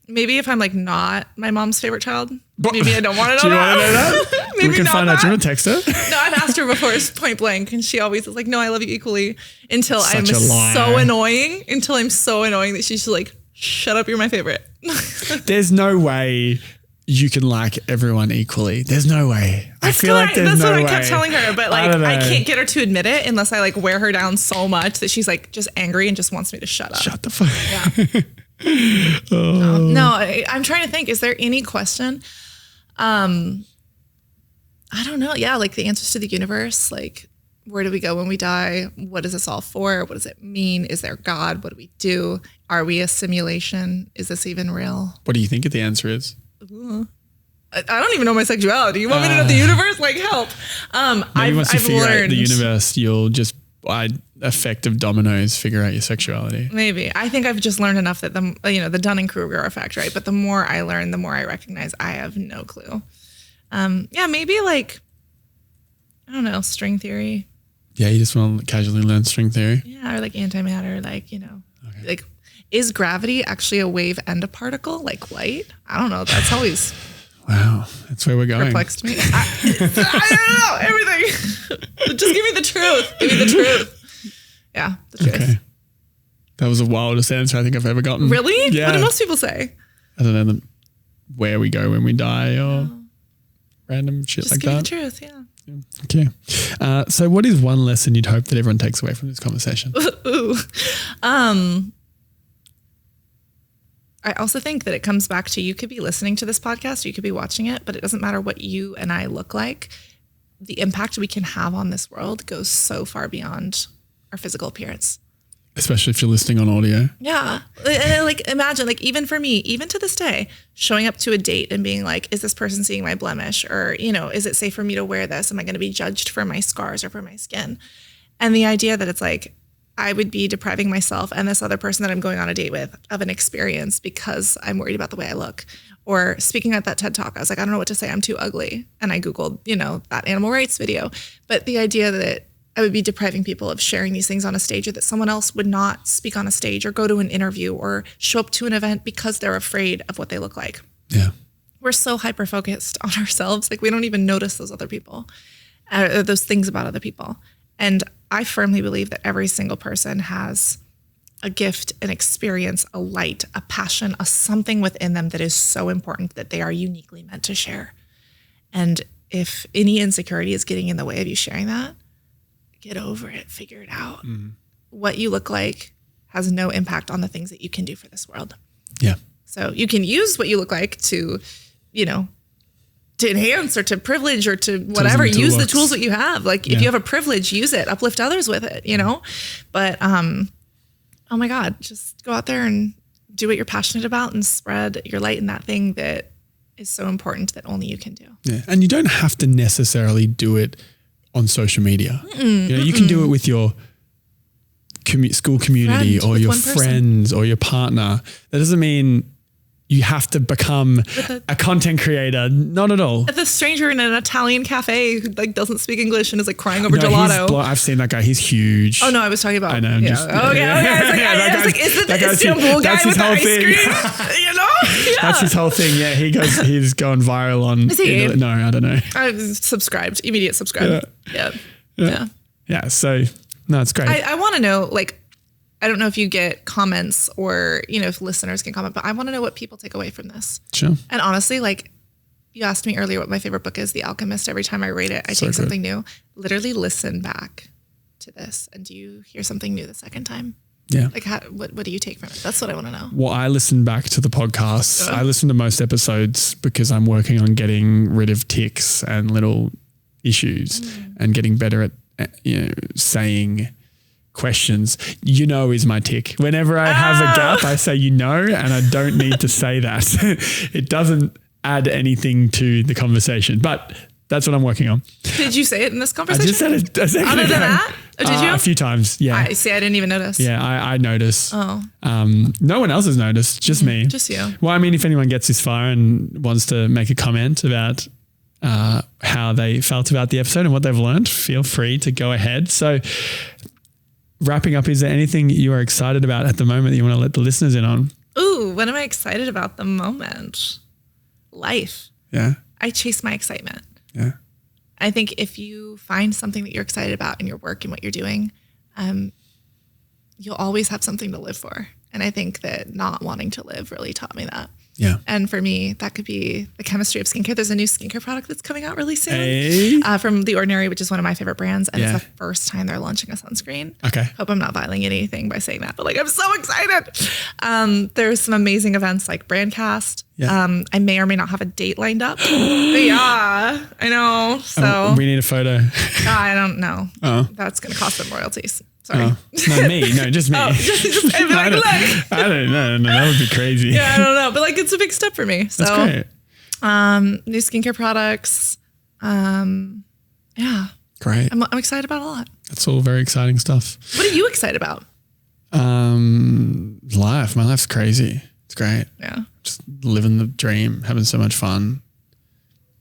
Maybe if I'm like not my mom's favorite child, maybe I don't want to know Do you that. want to know that? Maybe We can not find out. that. Do you want to text her? No, I've asked her before, it's point blank, and she always is like, "No, I love you equally." Until I'm Such a liar. so annoying. Until I'm so annoying that she's just like, "Shut up, you're my favorite." There's no way you can like everyone equally. There's no way. I feel like there's no way. That's what I kept telling her, but like don't I know. can't get her to admit it unless I like wear her down so much that she's like just angry and just wants me to shut up. Shut the fuck. Yeah. No, I'm trying to think. Is there any question? I don't know. Yeah, like the answers to the universe. Like, where do we go when we die? What is this all for? What does it mean? Is there God? What do we do? Are we a simulation? Is this even real? What do you think the answer is? I don't even know my sexuality. You want me to know the universe? Like, help. Maybe once you I've figure out learned the universe, you'll just by effect of dominoes figure out your sexuality. Maybe. I think I've just learned enough that the Dunning-Kruger effect, right? But the more I learn, the more I recognize I have no clue. Yeah, maybe like, I don't know, string theory. Yeah, you just want to casually learn string theory. Yeah, or like antimatter, like, like, is gravity actually a wave and a particle like light? I don't know. That's always Wow, that's where we're going. perplexed me. I don't know, everything. Just give me the truth. Give me the truth. Yeah, the truth. Okay. That was the wildest answer I think I've ever gotten. Really? Yeah. What do most people say? I don't know where we go when we die or random shit Just like give me that. the truth, yeah. Okay. So what is one lesson you'd hope that everyone takes away from this conversation? Ooh. I also think that it comes back to, you could be listening to this podcast, you could be watching it, but it doesn't matter what you and I look like. The impact we can have on this world goes so far beyond our physical appearance. Especially if you're listening on audio. Yeah. And like, imagine, like, even for me, even to this day, showing up to a date and being like, is this person seeing my blemish? Or, is it safe for me to wear this? Am I going to be judged for my scars or for my skin? And the idea that it's like, I would be depriving myself and this other person that I'm going on a date with of an experience because I'm worried about the way I look. Or speaking at that TED Talk, I was like, I don't know what to say. I'm too ugly. And I Googled, that animal rights video. But the idea that I would be depriving people of sharing these things on a stage, or that someone else would not speak on a stage or go to an interview or show up to an event because they're afraid of what they look like. Yeah. We're so hyper-focused on ourselves. Like, we don't even notice those other people, those things about other people. And I firmly believe that every single person has a gift, an experience, a light, a passion, a something within them that is so important that they are uniquely meant to share. And if any insecurity is getting in the way of you sharing that, get over it, figure it out. Mm-hmm. What you look like has no impact on the things that you can do for this world. Yeah. So you can use what you look like to, to enhance or to privilege or to whatever. Use the tools that you have. Like, if you have a privilege, use it, uplift others with it, But, oh my God, just go out there and do what you're passionate about and spread your light in that thing that is so important that only you can do. Yeah. And you don't have to necessarily do it on social media. You can do it with your school community or your friends or your partner. That doesn't mean you have to become a content creator. Not at all. The stranger in an Italian cafe who doesn't speak English and is crying over gelato. I've seen that guy. He's huge. Oh no, I was talking about. I know. Okay. I was like, is it the Istanbul guy with the ice cream? Yeah. That's his whole thing. Yeah, he's going viral on. Is he? No, I don't know. I subscribed. Immediate subscribe. Yeah. So no, it's great. I want to know, I don't know if you get comments or, if listeners can comment, but I want to know what people take away from this. Sure. And honestly, you asked me earlier what my favorite book is, The Alchemist. Every time I read it, I take something new. Literally listen back to this. And do you hear something new the second time? Yeah. What do you take from it? That's what I want to know. Well, I listen back to the podcast. I listen to most episodes because I'm working on getting rid of tics and little issues and getting better at, saying questions, is my tick. Whenever I have a gap, I say, and I don't need to say that. It doesn't add anything to the conversation, but that's what I'm working on. Did you say it in this conversation? I just said it a second Other than ago. that? Did you? A few times, yeah. I didn't even notice. Yeah, I notice. Oh. No one else has noticed, just me. Just you. Well, I mean, if anyone gets this far and wants to make a comment about how they felt about the episode and what they've learned, feel free to go ahead. So wrapping up, is there anything you are excited about at the moment that you want to let the listeners in on? Ooh, what am I excited about the moment? Life. Yeah. I chase my excitement. Yeah. I think if you find something that you're excited about in your work and what you're doing, you'll always have something to live for. And I think that not wanting to live really taught me that. Yeah. And for me, that could be the chemistry of skincare. There's a new skincare product that's coming out really soon from The Ordinary, which is one of my favorite brands. And it's the first time they're launching a sunscreen. Okay. Hope I'm not violating anything by saying that, but like, I'm so excited. There's some amazing events like Brandcast. Yeah. I may or may not have a date lined up. Yeah, I know. So we need a photo. I don't know. Oh. That's going to cost them royalties. Sorry. Oh. No, me. No, just me. Just I don't know. No, that would be crazy. Yeah, I don't know. But like, it's a big step for me. So, that's great. New skincare products. Yeah. Great. I'm excited about a lot. That's all very exciting stuff. What are you excited about? Life. My life's crazy. It's great. Yeah. Just living the dream, having so much fun,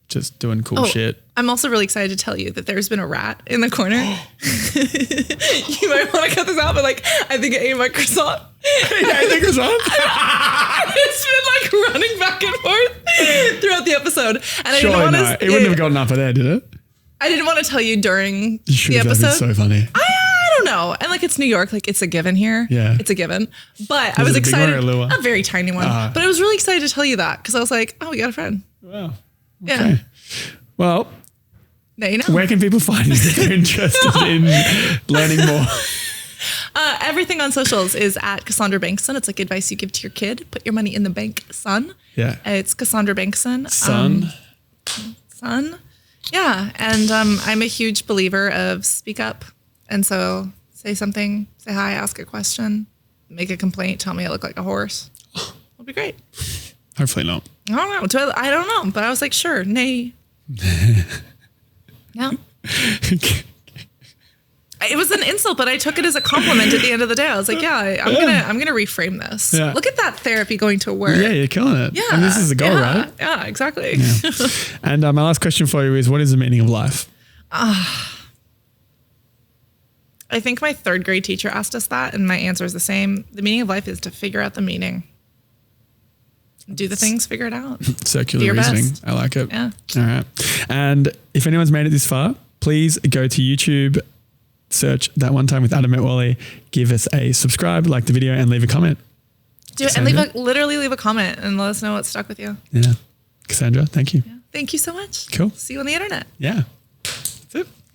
just doing cool shit. I'm also really excited to tell you that there's been a rat in the corner. You might want to cut this out, but like, I think it ate my croissant. I think croissant? It's been like running back and forth throughout the episode. And I didn't want to. It wouldn't have gotten up there, did it? I didn't want to tell you during the episode. That'd be so funny. I don't know. And like, it's New York, like it's a given here. Yeah. It's a given. But I was excited. A big one or a little one? A very tiny one. But I was really excited to tell you that because I was like, oh, we got a friend. Wow. Yeah. Okay. Well, now you know. Where can people find you if they're interested in learning more? Everything on socials is at Cassandra Bankson. It's like advice you give to your kid. Put your money in the bank, son. Yeah. It's Cassandra Bankson. Son. Yeah. And I'm a huge believer of speak up. And so say something, say hi, ask a question, make a complaint, tell me I look like a horse. It'll be great. Hopefully not. I don't know. I don't know. But I was like, sure, nay. No. It was an insult, but I took it as a compliment at the end of the day. I was like, yeah, I'm gonna reframe this. Yeah. Look at that therapy going to work. Yeah, you're killing it. Yeah. And this is the goal, right? Yeah, exactly. Yeah. And my last question for you is, what is the meaning of life? I think my third grade teacher asked us that, and my answer is the same. The meaning of life is to figure out the meaning. Do the things, figure it out. Circular reasoning. Best. I like it. Yeah. All right. And if anyone's made it this far, please go to YouTube, search That One Time with Adam Metwally, give us a subscribe, like the video, and leave a comment. Do it, and literally leave a comment and let us know what stuck with you. Yeah. Cassandra, thank you. Yeah. Thank you so much. Cool. See you on the internet. Yeah.